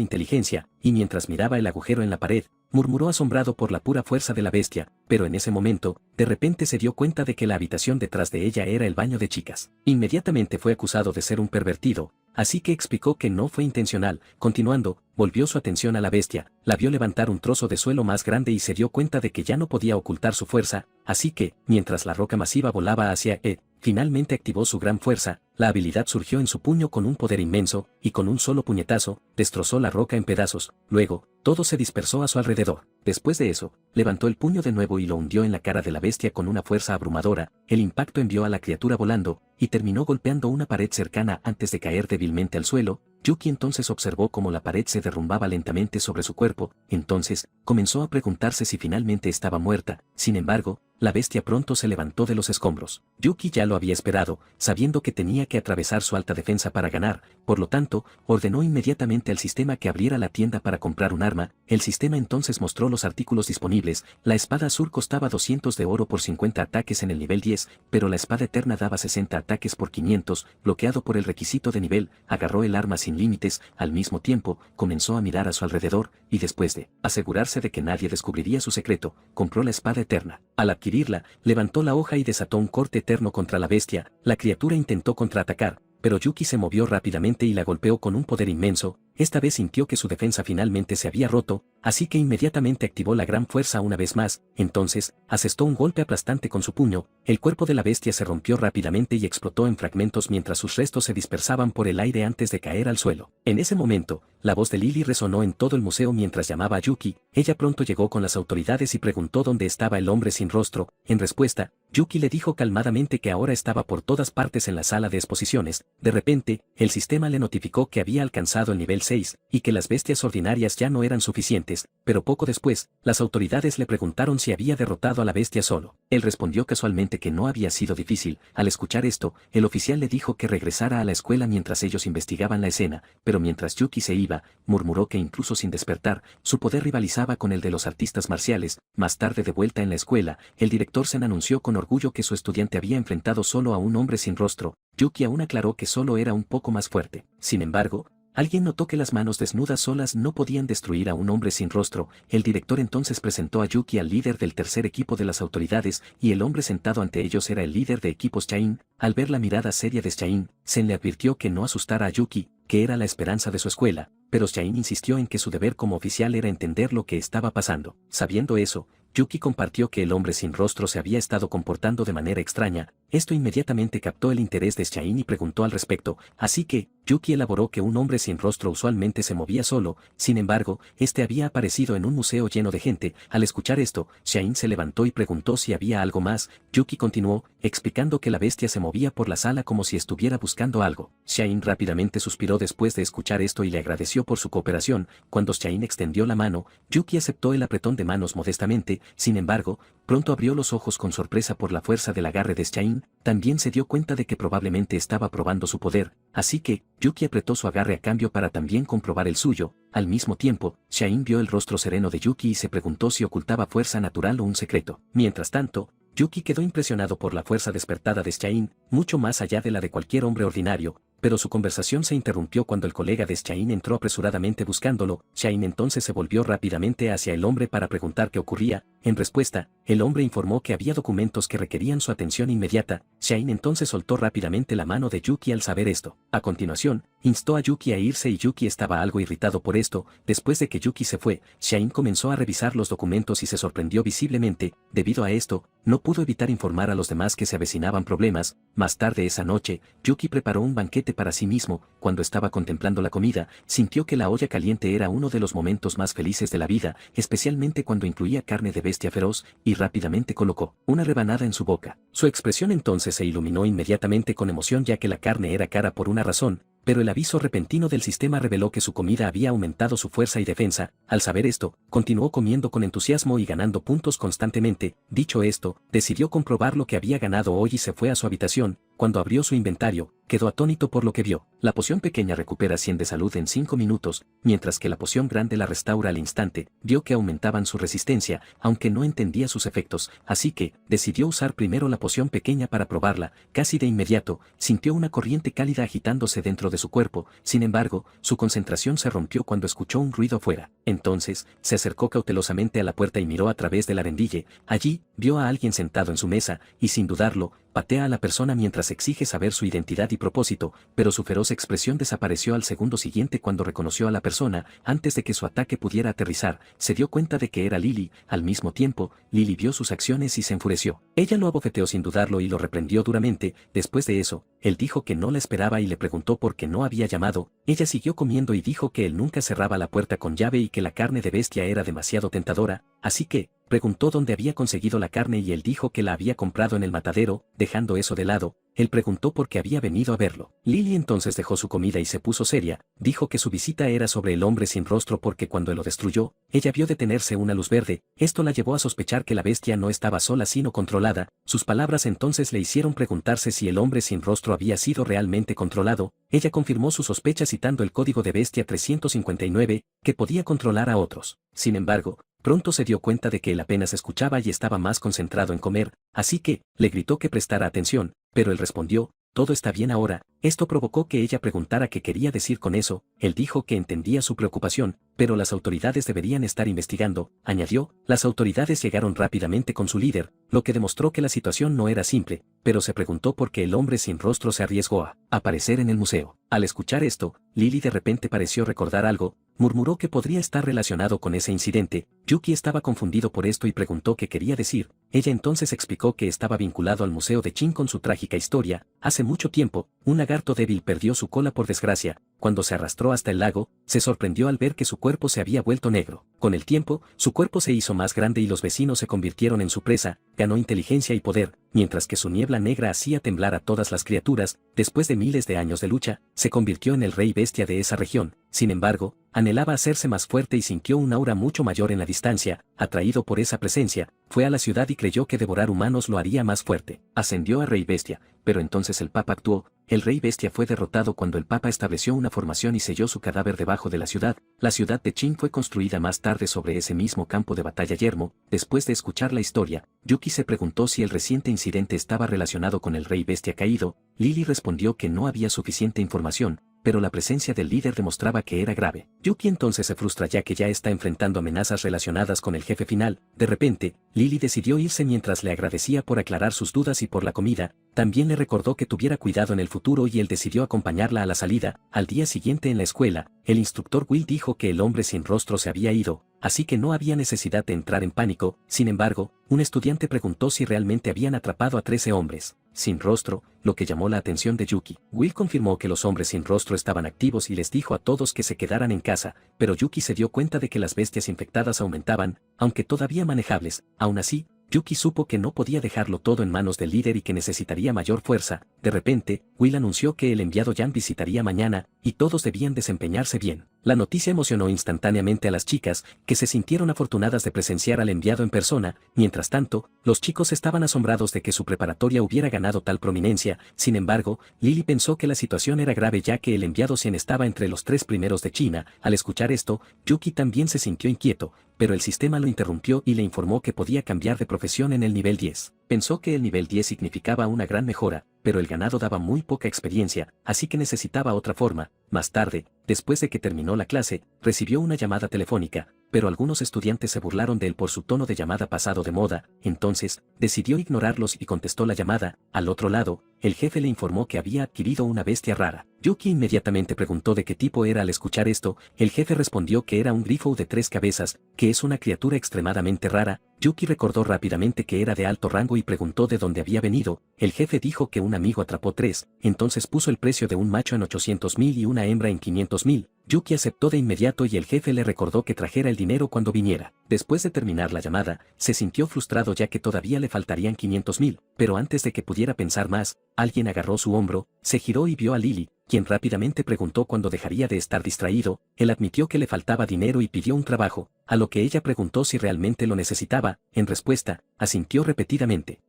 inteligencia, y mientras miraba el agujero en la pared, murmuró asombrado por la pura fuerza de la bestia, pero en ese momento, de repente se dio cuenta de que la habitación detrás de ella era el baño de chicas. Inmediatamente fue acusado de ser un pervertido, así que explicó que no fue intencional. Continuando, volvió su atención a la bestia, la vio levantar un trozo de suelo más grande y se dio cuenta de que ya no podía ocultar su fuerza, así que, mientras la roca masiva volaba hacia finalmente activó su gran fuerza, la habilidad surgió en su puño con un poder inmenso, y con un solo puñetazo, destrozó la roca en pedazos. Luego, todo se dispersó a su alrededor. Después de eso, levantó el puño de nuevo y lo hundió en la cara de la bestia con una fuerza abrumadora. El impacto envió a la criatura volando, y terminó golpeando una pared cercana antes de caer débilmente al suelo. Yuki entonces observó cómo la pared se derrumbaba lentamente sobre su cuerpo, entonces, comenzó a preguntarse si finalmente estaba muerta. Sin embargo, la bestia pronto se levantó de los escombros. Yuki ya lo había esperado, sabiendo que tenía que atravesar su alta defensa para ganar, por lo tanto, ordenó inmediatamente al sistema que abriera la tienda para comprar un arma. El sistema entonces mostró los artículos disponibles. La espada azul costaba 200 de oro por 50 ataques en el nivel 10, pero la espada eterna daba 60 ataques por 500, bloqueado por el requisito de nivel. Agarró el arma sin límites, al mismo tiempo, comenzó a mirar a su alrededor, y después de asegurarse de que nadie descubriría su secreto, compró la espada eterna. Al adquirirla, levantó la hoja y desató un corte eterno contra la bestia. La criatura intentó contraatacar, pero Yuki se movió rápidamente y la golpeó con un poder inmenso. Esta vez sintió que su defensa finalmente se había roto, así que inmediatamente activó la gran fuerza una vez más. Entonces, asestó un golpe aplastante con su puño. El cuerpo de la bestia se rompió rápidamente y explotó en fragmentos mientras sus restos se dispersaban por el aire antes de caer al suelo. En ese momento, la voz de Lily resonó en todo el museo mientras llamaba a Yuki. Ella pronto llegó con las autoridades y preguntó dónde estaba el hombre sin rostro. En respuesta, Yuki le dijo calmadamente que ahora estaba por todas partes en la sala de exposiciones. De repente, el sistema le notificó que había alcanzado el nivel 6, y que las bestias ordinarias ya no eran suficientes, pero poco después, las autoridades le preguntaron si había derrotado a la bestia solo. Él respondió casualmente que no había sido difícil. Al escuchar esto, el oficial le dijo que regresara a la escuela mientras ellos investigaban la escena, pero mientras Yuki se iba, murmuró que incluso sin despertar, su poder rivalizaba con el de los artistas marciales. Más tarde, de vuelta en la escuela, el director Sen anunció con orgullo que su estudiante había enfrentado solo a un hombre sin rostro. Yuki aún aclaró que solo era un poco más fuerte. Sin embargo, alguien notó que las manos desnudas solas no podían destruir a un hombre sin rostro. El director entonces presentó a Yuki al líder del tercer equipo de las autoridades, y el hombre sentado ante ellos era el líder de equipos Chain. Al ver la mirada seria de Chain, Sen le advirtió que no asustara a Yuki, que era la esperanza de su escuela, pero Chain insistió en que su deber como oficial era entender lo que estaba pasando. Sabiendo eso, Yuki compartió que el hombre sin rostro se había estado comportando de manera extraña. Esto inmediatamente captó el interés de Shain y preguntó al respecto, así que, Yuki elaboró que un hombre sin rostro usualmente se movía solo. Sin embargo, este había aparecido en un museo lleno de gente. Al escuchar esto, Shain se levantó y preguntó si había algo más. Yuki continuó, explicando que la bestia se movía por la sala como si estuviera buscando algo. Shain rápidamente suspiró después de escuchar esto y le agradeció por su cooperación. Cuando Shain extendió la mano, Yuki aceptó el apretón de manos modestamente. Sin embargo, pronto abrió los ojos con sorpresa por la fuerza del agarre de Shain. También se dio cuenta de que probablemente estaba probando su poder, así que, Yuki apretó su agarre a cambio para también comprobar el suyo. Al mismo tiempo, Shain vio el rostro sereno de Yuki y se preguntó si ocultaba fuerza natural o un secreto. Mientras tanto, Yuki quedó impresionado por la fuerza despertada de Shain, mucho más allá de la de cualquier hombre ordinario, pero su conversación se interrumpió cuando el colega de Shain entró apresuradamente buscándolo. Shain entonces se volvió rápidamente hacia el hombre para preguntar qué ocurría. En respuesta, el hombre informó que había documentos que requerían su atención inmediata. Shain entonces soltó rápidamente la mano de Yuki al saber esto. A continuación, instó a Yuki a irse y Yuki estaba algo irritado por esto. Después de que Yuki se fue, Shain comenzó a revisar los documentos y se sorprendió visiblemente. Debido a esto, no pudo evitar informar a los demás que se avecinaban problemas. Más tarde esa noche, Yuki preparó un banquete para sí mismo. Cuando estaba contemplando la comida, sintió que la olla caliente era uno de los momentos más felices de la vida, especialmente cuando incluía carne de bestia bestia feroz, y rápidamente colocó una rebanada en su boca. Su expresión entonces se iluminó inmediatamente con emoción ya que la carne era cara por una razón, pero el aviso repentino del sistema reveló que su comida había aumentado su fuerza y defensa. Al saber esto, continuó comiendo con entusiasmo y ganando puntos constantemente. Dicho esto, decidió comprobar lo que había ganado hoy y se fue a su habitación. Cuando abrió su inventario, quedó atónito por lo que vio. La poción pequeña recupera 100 de salud en 5 minutos, mientras que la poción grande la restaura al instante. Vio que aumentaban su resistencia, aunque no entendía sus efectos, así que decidió usar primero la poción pequeña para probarla. Casi de inmediato, sintió una corriente cálida agitándose dentro de su cuerpo. Sin embargo, su concentración se rompió cuando escuchó un ruido afuera. Entonces, se acercó cautelosamente a la puerta y miró a través del arendille. Allí, vio a alguien sentado en su mesa, y sin dudarlo, patea a la persona mientras exige saber su identidad y propósito, pero su feroz expresión desapareció al segundo siguiente cuando reconoció a la persona. Antes de que su ataque pudiera aterrizar, se dio cuenta de que era Lily. Al mismo tiempo, Lily vio sus acciones y se enfureció. Ella lo abofeteó sin dudarlo y lo reprendió duramente. Después de eso, él dijo que no la esperaba y le preguntó por qué no había llamado. Ella siguió comiendo y dijo que él nunca cerraba la puerta con llave y que la carne de bestia era demasiado tentadora, así que preguntó dónde había conseguido la carne y él dijo que la había comprado en el matadero. Dejando eso de lado, él preguntó por qué había venido a verlo. Lily entonces dejó su comida y se puso seria. Dijo que su visita era sobre el hombre sin rostro porque cuando lo destruyó, ella vio detenerse una luz verde. Esto la llevó a sospechar que la bestia no estaba sola sino controlada. Sus palabras entonces le hicieron preguntarse si el hombre sin rostro había sido realmente controlado. Ella confirmó su sospecha citando el código de bestia 359, que podía controlar a otros. Sin embargo, pronto se dio cuenta de que él apenas escuchaba y estaba más concentrado en comer, así que le gritó que prestara atención, pero él respondió, «Todo está bien ahora». Esto provocó que ella preguntara qué quería decir con eso. Él dijo que entendía su preocupación, pero las autoridades deberían estar investigando. Añadió, las autoridades llegaron rápidamente con su líder, lo que demostró que la situación no era simple, pero se preguntó por qué el hombre sin rostro se arriesgó a aparecer en el museo. Al escuchar esto, Lily de repente pareció recordar algo. Murmuró que podría estar relacionado con ese incidente. Yuki estaba confundido por esto y preguntó qué quería decir. Ella entonces explicó que estaba vinculado al museo de Chin con su trágica historia. Hace mucho tiempo, un lagarto débil perdió su cola por desgracia. Cuando se arrastró hasta el lago, se sorprendió al ver que su cuerpo se había vuelto negro. Con el tiempo, su cuerpo se hizo más grande y los vecinos se convirtieron en su presa. Ganó inteligencia y poder, mientras que su niebla negra hacía temblar a todas las criaturas. Después de miles de años de lucha, se convirtió en el rey bestia de esa región. Sin embargo, anhelaba hacerse más fuerte y sintió un aura mucho mayor en la distancia. Atraído por esa presencia, fue a la ciudad y creyó que devorar humanos lo haría más fuerte. Ascendió a rey bestia, pero entonces el papa actuó. El rey bestia fue derrotado cuando el papa estableció una formación y selló su cadáver debajo de la ciudad. La ciudad de Chin fue construida más tarde sobre ese mismo campo de batalla yermo. Después de escuchar la historia, Yuki se preguntó si el reciente incidente estaba relacionado con el rey bestia caído. Lily respondió que no había suficiente información, pero la presencia del líder demostraba que era grave. Yuki entonces se frustra ya que ya está enfrentando amenazas relacionadas con el jefe final. De repente, Lily decidió irse mientras le agradecía por aclarar sus dudas y por la comida. También le recordó que tuviera cuidado en el futuro y él decidió acompañarla a la salida. Al día siguiente en la escuela, el instructor Will dijo que el hombre sin rostro se había ido, así que no había necesidad de entrar en pánico. Sin embargo, un estudiante preguntó si realmente habían atrapado a 13 hombres sin rostro, lo que llamó la atención de Yuki. Will confirmó que los hombres sin rostro estaban activos y les dijo a todos que se quedaran en casa, pero Yuki se dio cuenta de que las bestias infectadas aumentaban, aunque todavía manejables. Aún así, Yuki supo que no podía dejarlo todo en manos del líder y que necesitaría mayor fuerza. De repente, Will anunció que el enviado Yan visitaría mañana, y todos debían desempeñarse bien. La noticia emocionó instantáneamente a las chicas, que se sintieron afortunadas de presenciar al enviado en persona. Mientras tanto, los chicos estaban asombrados de que su preparatoria hubiera ganado tal prominencia. Sin embargo, Lily pensó que la situación era grave ya que el enviado Xian estaba entre los 3 primeros de China. Al escuchar esto, Yuki también se sintió inquieto, pero el sistema lo interrumpió y le informó que podía cambiar de profesión en el nivel 10. Pensó que el nivel 10 significaba una gran mejora, pero el ganado daba muy poca experiencia, así que necesitaba otra forma. Más tarde, después de que terminó la clase, recibió una llamada telefónica, pero algunos estudiantes se burlaron de él por su tono de llamada pasado de moda. Entonces, decidió ignorarlos y contestó la llamada. Al otro lado, el jefe le informó que había adquirido una bestia rara. Yuki inmediatamente preguntó de qué tipo era. Al escuchar esto, el jefe respondió que era un grifo de 3 cabezas, que es una criatura extremadamente rara. Yuki recordó rápidamente que era de alto rango y preguntó de dónde había venido. El jefe dijo que un amigo atrapó 3, entonces puso el precio de un macho en 800.000 y una hembra en 500.000. Yuki aceptó de inmediato y el jefe le recordó que trajera el dinero cuando viniera. Después de terminar la llamada, se sintió frustrado ya que todavía le faltarían 500.000, pero antes de que pudiera pensar más, alguien agarró su hombro, se giró y vio a Lily, quien rápidamente preguntó cuándo dejaría de estar distraído. Él admitió que le faltaba dinero y pidió un trabajo, a lo que ella preguntó si realmente lo necesitaba. En respuesta, asintió repetidamente.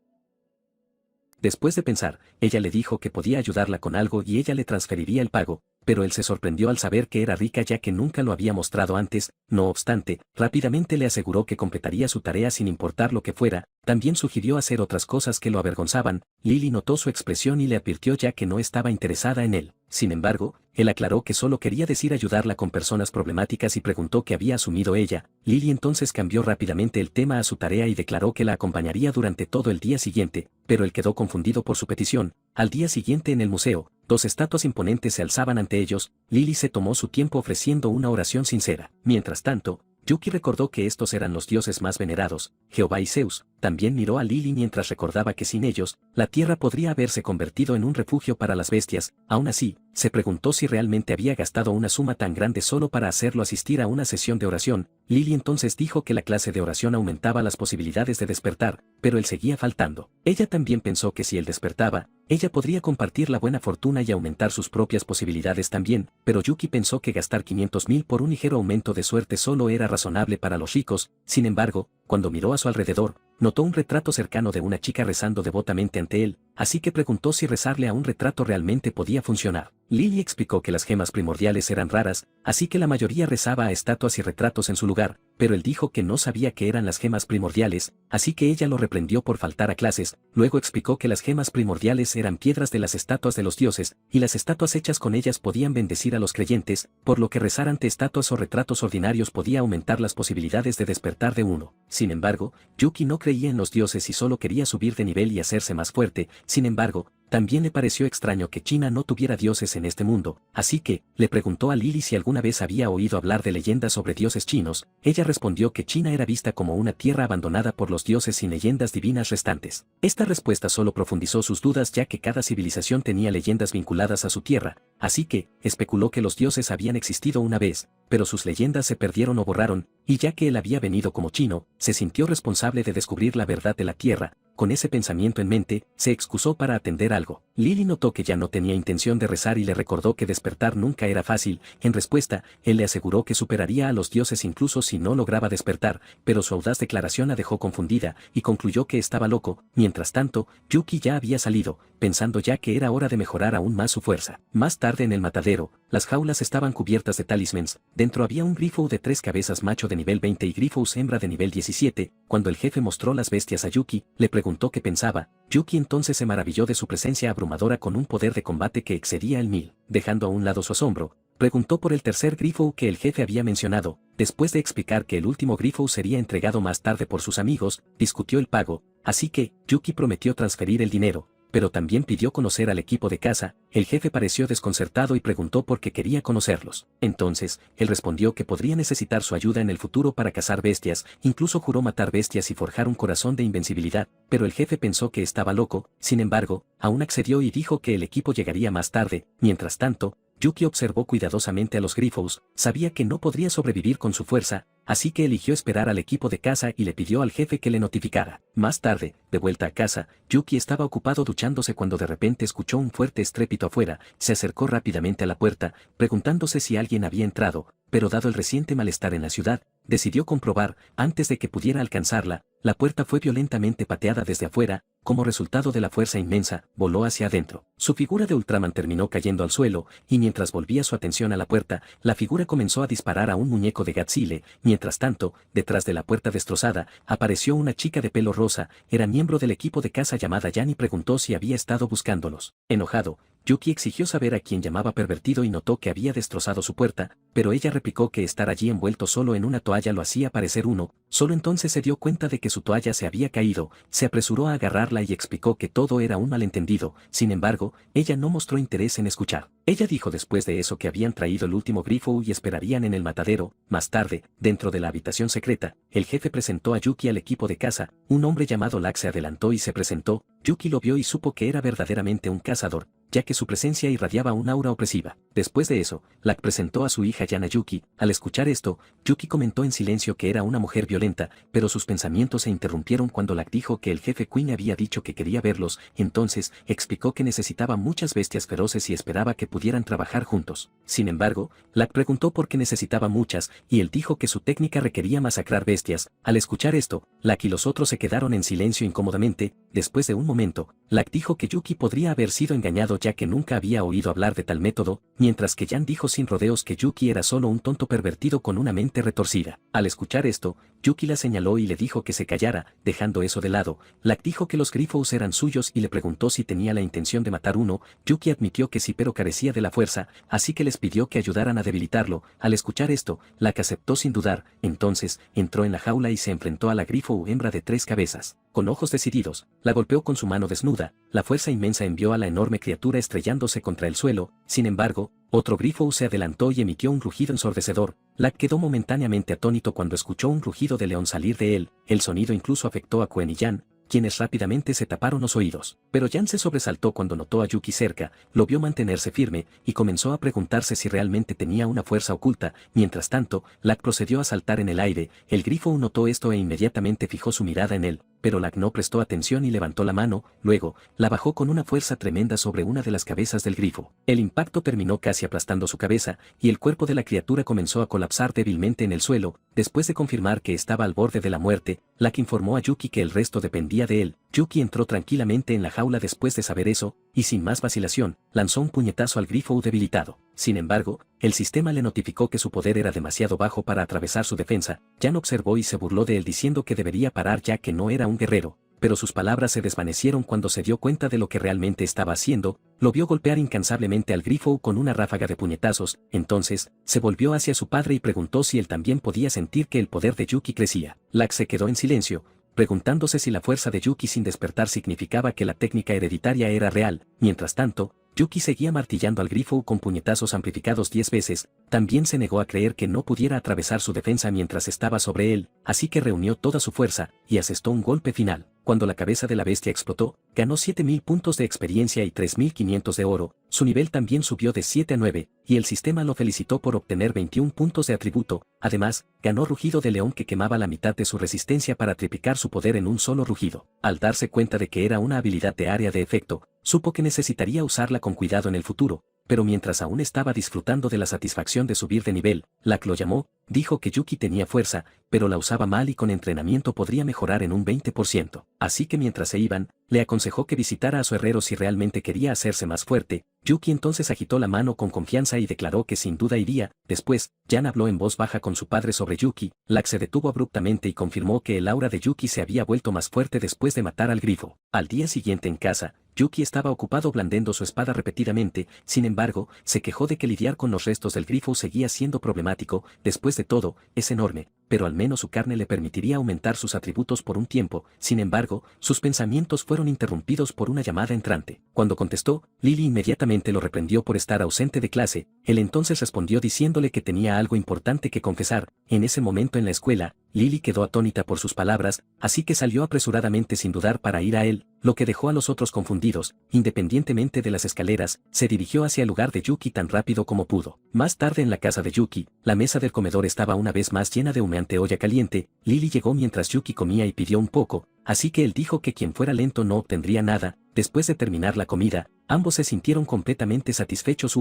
Después de pensar, ella le dijo que podía ayudarla con algo y ella le transferiría el pago, pero él se sorprendió al saber que era rica ya que nunca lo había mostrado antes. No obstante, rápidamente le aseguró que completaría su tarea sin importar lo que fuera. También sugirió hacer otras cosas que lo avergonzaban. Lily notó su expresión y le advirtió ya que no estaba interesada en él. Sin embargo, él aclaró que solo quería decir ayudarla con personas problemáticas y preguntó qué había asumido ella. Lily entonces cambió rápidamente el tema a su tarea y declaró que la acompañaría durante todo el día siguiente, pero él quedó confundido por su petición. Al día siguiente en el museo, 2 estatuas imponentes se alzaban ante ellos. Lily se tomó su tiempo ofreciendo una oración sincera. Mientras tanto, Yuki recordó que estos eran los dioses más venerados, Jehová y Zeus. También miró a Lily mientras recordaba que sin ellos, la tierra podría haberse convertido en un refugio para las bestias. Aún así, se preguntó si realmente había gastado una suma tan grande solo para hacerlo asistir a una sesión de oración. Lily entonces dijo que la clase de oración aumentaba las posibilidades de despertar, pero él seguía faltando. Ella también pensó que si él despertaba, ella podría compartir la buena fortuna y aumentar sus propias posibilidades también, pero Yuki pensó que gastar 500.000 por un ligero aumento de suerte solo era razonable para los ricos. Sin embargo, cuando miró a su alrededor, notó un retrato cercano de una chica rezando devotamente ante él, así que preguntó si rezarle a un retrato realmente podía funcionar. Lily explicó que las gemas primordiales eran raras, así que la mayoría rezaba a estatuas y retratos en su lugar, pero él dijo que no sabía qué eran las gemas primordiales, así que ella lo reprendió por faltar a clases. Luego explicó que las gemas primordiales eran piedras de las estatuas de los dioses, y las estatuas hechas con ellas podían bendecir a los creyentes, por lo que rezar ante estatuas o retratos ordinarios podía aumentar las posibilidades de despertar de uno. Sin embargo, Yuki no creía en los dioses y solo quería subir de nivel y hacerse más fuerte. Sin embargo, también le pareció extraño que China no tuviera dioses en este mundo, así que, le preguntó a Lily si alguna vez había oído hablar de leyendas sobre dioses chinos. Ella respondió que China era vista como una tierra abandonada por los dioses sin leyendas divinas restantes. Esta respuesta solo profundizó sus dudas ya que cada civilización tenía leyendas vinculadas a su tierra, así que, especuló que los dioses habían existido una vez, pero sus leyendas se perdieron o borraron, y ya que él había venido como chino, se sintió responsable de descubrir la verdad de la tierra. Con ese pensamiento en mente, se excusó para atender algo. Lily notó que ya no tenía intención de rezar y le recordó que despertar nunca era fácil. En respuesta, él le aseguró que superaría a los dioses incluso si no lograba despertar, pero su audaz declaración la dejó confundida y concluyó que estaba loco. Mientras tanto, Yuki ya había salido, pensando ya que era hora de mejorar aún más su fuerza. Más tarde en el matadero, las jaulas estaban cubiertas de talismans. Dentro había un grifo de 3 cabezas macho de nivel 20 y grifos hembra de nivel 17. Cuando el jefe mostró las bestias a Yuki, le preguntó qué pensaba. Yuki entonces se maravilló de su presencia abrumadora con un poder de combate que excedía el 1000. Dejando a un lado su asombro, preguntó por el tercer grifo que el jefe había mencionado. Después de explicar que el último grifo sería entregado más tarde por sus amigos, discutió el pago, así que Yuki prometió transferir el dinero, pero también pidió conocer al equipo de caza. El jefe pareció desconcertado y preguntó por qué quería conocerlos. Entonces, él respondió que podría necesitar su ayuda en el futuro para cazar bestias. Incluso juró matar bestias y forjar un corazón de invencibilidad, pero el jefe pensó que estaba loco. Sin embargo, aún accedió y dijo que el equipo llegaría más tarde. Mientras tanto, Yuki observó cuidadosamente a los grifos. Sabía que no podría sobrevivir con su fuerza, así que eligió esperar al equipo de caza y le pidió al jefe que le notificara. Más tarde, de vuelta a casa, Yuki estaba ocupado duchándose cuando de repente escuchó un fuerte estrépito afuera. Se acercó rápidamente a la puerta, preguntándose si alguien había entrado, pero dado el reciente malestar en la ciudad, decidió comprobar. Antes de que pudiera alcanzarla, la puerta fue violentamente pateada desde afuera. Como resultado de la fuerza inmensa, voló hacia adentro. Su figura de Ultraman terminó cayendo al suelo, y mientras volvía su atención a la puerta, la figura comenzó a disparar a un muñeco de Godzilla. Mientras tanto, detrás de la puerta destrozada, apareció una chica de pelo rosa. Era miembro del equipo de caza llamada Jan y preguntó si había estado buscándolos. Enojado, Yuki exigió saber a quién llamaba pervertido y notó que había destrozado su puerta, pero ella replicó que estar allí envuelto solo en una toalla lo hacía parecer uno. Solo entonces se dio cuenta de que su toalla se había caído, se apresuró a agarrarla y explicó que todo era un malentendido. Sin embargo, ella no mostró interés en escuchar. Ella dijo después de eso que habían traído el último grifo y esperarían en el matadero. Más tarde, dentro de la habitación secreta, el jefe presentó a Yuki al equipo de caza. Un hombre llamado Lak se adelantó y se presentó. Yuki lo vio y supo que era verdaderamente un cazador, ya que su presencia irradiaba un aura opresiva. Después de eso, Lak presentó a su hija Yana Yuki. Al escuchar esto, Yuki comentó en silencio que era una mujer violenta, pero sus pensamientos se interrumpieron cuando Lak dijo que el jefe Queen había dicho que quería verlos. Entonces, explicó que necesitaba muchas bestias feroces y esperaba que pudieran trabajar juntos. Sin embargo, Lak preguntó por qué necesitaba muchas, y él dijo que su técnica requería masacrar bestias. Al escuchar esto, Lak y los otros se quedaron en silencio incómodamente. Después de un momento, Lak dijo que Yuki podría haber sido engañado ya que nunca había oído hablar de tal método, mientras que Jan dijo sin rodeos que Yuki era solo un tonto pervertido con una mente retorcida. Al escuchar esto, Yuki la señaló y le dijo que se callara. Dejando eso de lado, Lak dijo que los grifos eran suyos y le preguntó si tenía la intención de matar uno. Yuki admitió que sí, pero carecía de la fuerza, así que les pidió que ayudaran a debilitarlo. Al escuchar esto, Lak aceptó sin dudar. Entonces, entró en la jaula y se enfrentó a la grifo hembra de 3 cabezas. Con ojos decididos, la golpeó con su mano desnuda. La fuerza inmensa envió a la enorme criatura estrellándose contra el suelo. Sin embargo, otro grifo se adelantó y emitió un rugido ensordecedor. Lak quedó momentáneamente atónito cuando escuchó un rugido de león salir de él. El sonido incluso afectó a Quen y Jan, quienes rápidamente se taparon los oídos. Pero Jan se sobresaltó cuando notó a Yuki cerca, lo vio mantenerse firme, y comenzó a preguntarse si realmente tenía una fuerza oculta. Mientras tanto, Lak procedió a saltar en el aire. El grifo notó esto e inmediatamente fijó su mirada en él, pero Lak no prestó atención y levantó la mano. Luego, la bajó con una fuerza tremenda sobre una de las cabezas del grifo. El impacto terminó casi aplastando su cabeza, y el cuerpo de la criatura comenzó a colapsar débilmente en el suelo. Después de confirmar que estaba al borde de la muerte, Lak informó a Yuki que el resto dependía de él. Yuki entró tranquilamente en la jaula después de saber eso, y sin más vacilación, lanzó un puñetazo al grifo debilitado. Sin embargo, el sistema le notificó que su poder era demasiado bajo para atravesar su defensa. Jan observó y se burló de él diciendo que debería parar ya que no era un guerrero, pero sus palabras se desvanecieron cuando se dio cuenta de lo que realmente estaba haciendo. Lo vio golpear incansablemente al grifo con una ráfaga de puñetazos. Entonces, se volvió hacia su padre y preguntó si él también podía sentir que el poder de Yuki crecía. Lak se quedó en silencio, preguntándose si la fuerza de Yuki sin despertar significaba que la técnica hereditaria era real. Mientras tanto, Yuki seguía martillando al grifo con puñetazos amplificados 10 veces. También se negó a creer que no pudiera atravesar su defensa mientras estaba sobre él, así que reunió toda su fuerza y asestó un golpe final. Cuando la cabeza de la bestia explotó, ganó 7000 puntos de experiencia y 3500 de oro. Su nivel también subió de 7 a 9, y el sistema lo felicitó por obtener 21 puntos de atributo. Además, ganó rugido de león que quemaba la mitad de su resistencia para triplicar su poder en un solo rugido. Al darse cuenta de que era una habilidad de área de efecto, supo que necesitaría usarla con cuidado en el futuro, pero mientras aún estaba disfrutando de la satisfacción de subir de nivel, Lak lo llamó. Dijo que Yuki tenía fuerza, pero la usaba mal y con entrenamiento podría mejorar en un 20%. Así que mientras se iban, le aconsejó que visitara a su herrero si realmente quería hacerse más fuerte. Yuki entonces agitó la mano con confianza y declaró que sin duda iría. Después, Jan habló en voz baja con su padre sobre Yuki. Lak se detuvo abruptamente y confirmó que el aura de Yuki se había vuelto más fuerte después de matar al grifo. Al día siguiente en casa, Yuki estaba ocupado blandiendo su espada repetidamente. Sin embargo, se quejó de que lidiar con los restos del grifo seguía siendo problemático. Después de todo, es enorme, pero al menos su carne le permitiría aumentar sus atributos por un tiempo. Sin embargo, sus pensamientos fueron interrumpidos por una llamada entrante. Cuando contestó, Lily inmediatamente lo reprendió por estar ausente de clase. Él entonces respondió diciéndole que tenía algo importante que confesar. En ese momento en la escuela, Lily quedó atónita por sus palabras, así que salió apresuradamente sin dudar para ir a él, lo que dejó a los otros confundidos. Independientemente de las escaleras, se dirigió hacia el lugar de Yuki tan rápido como pudo. Más tarde en la casa de Yuki, la mesa del comedor estaba una vez más llena de humeante olla caliente. Lily llegó mientras Yuki comía y pidió un poco, así que él dijo que quien fuera lento no obtendría nada. Después de terminar la comida, ambos se sintieron completamente satisfechos.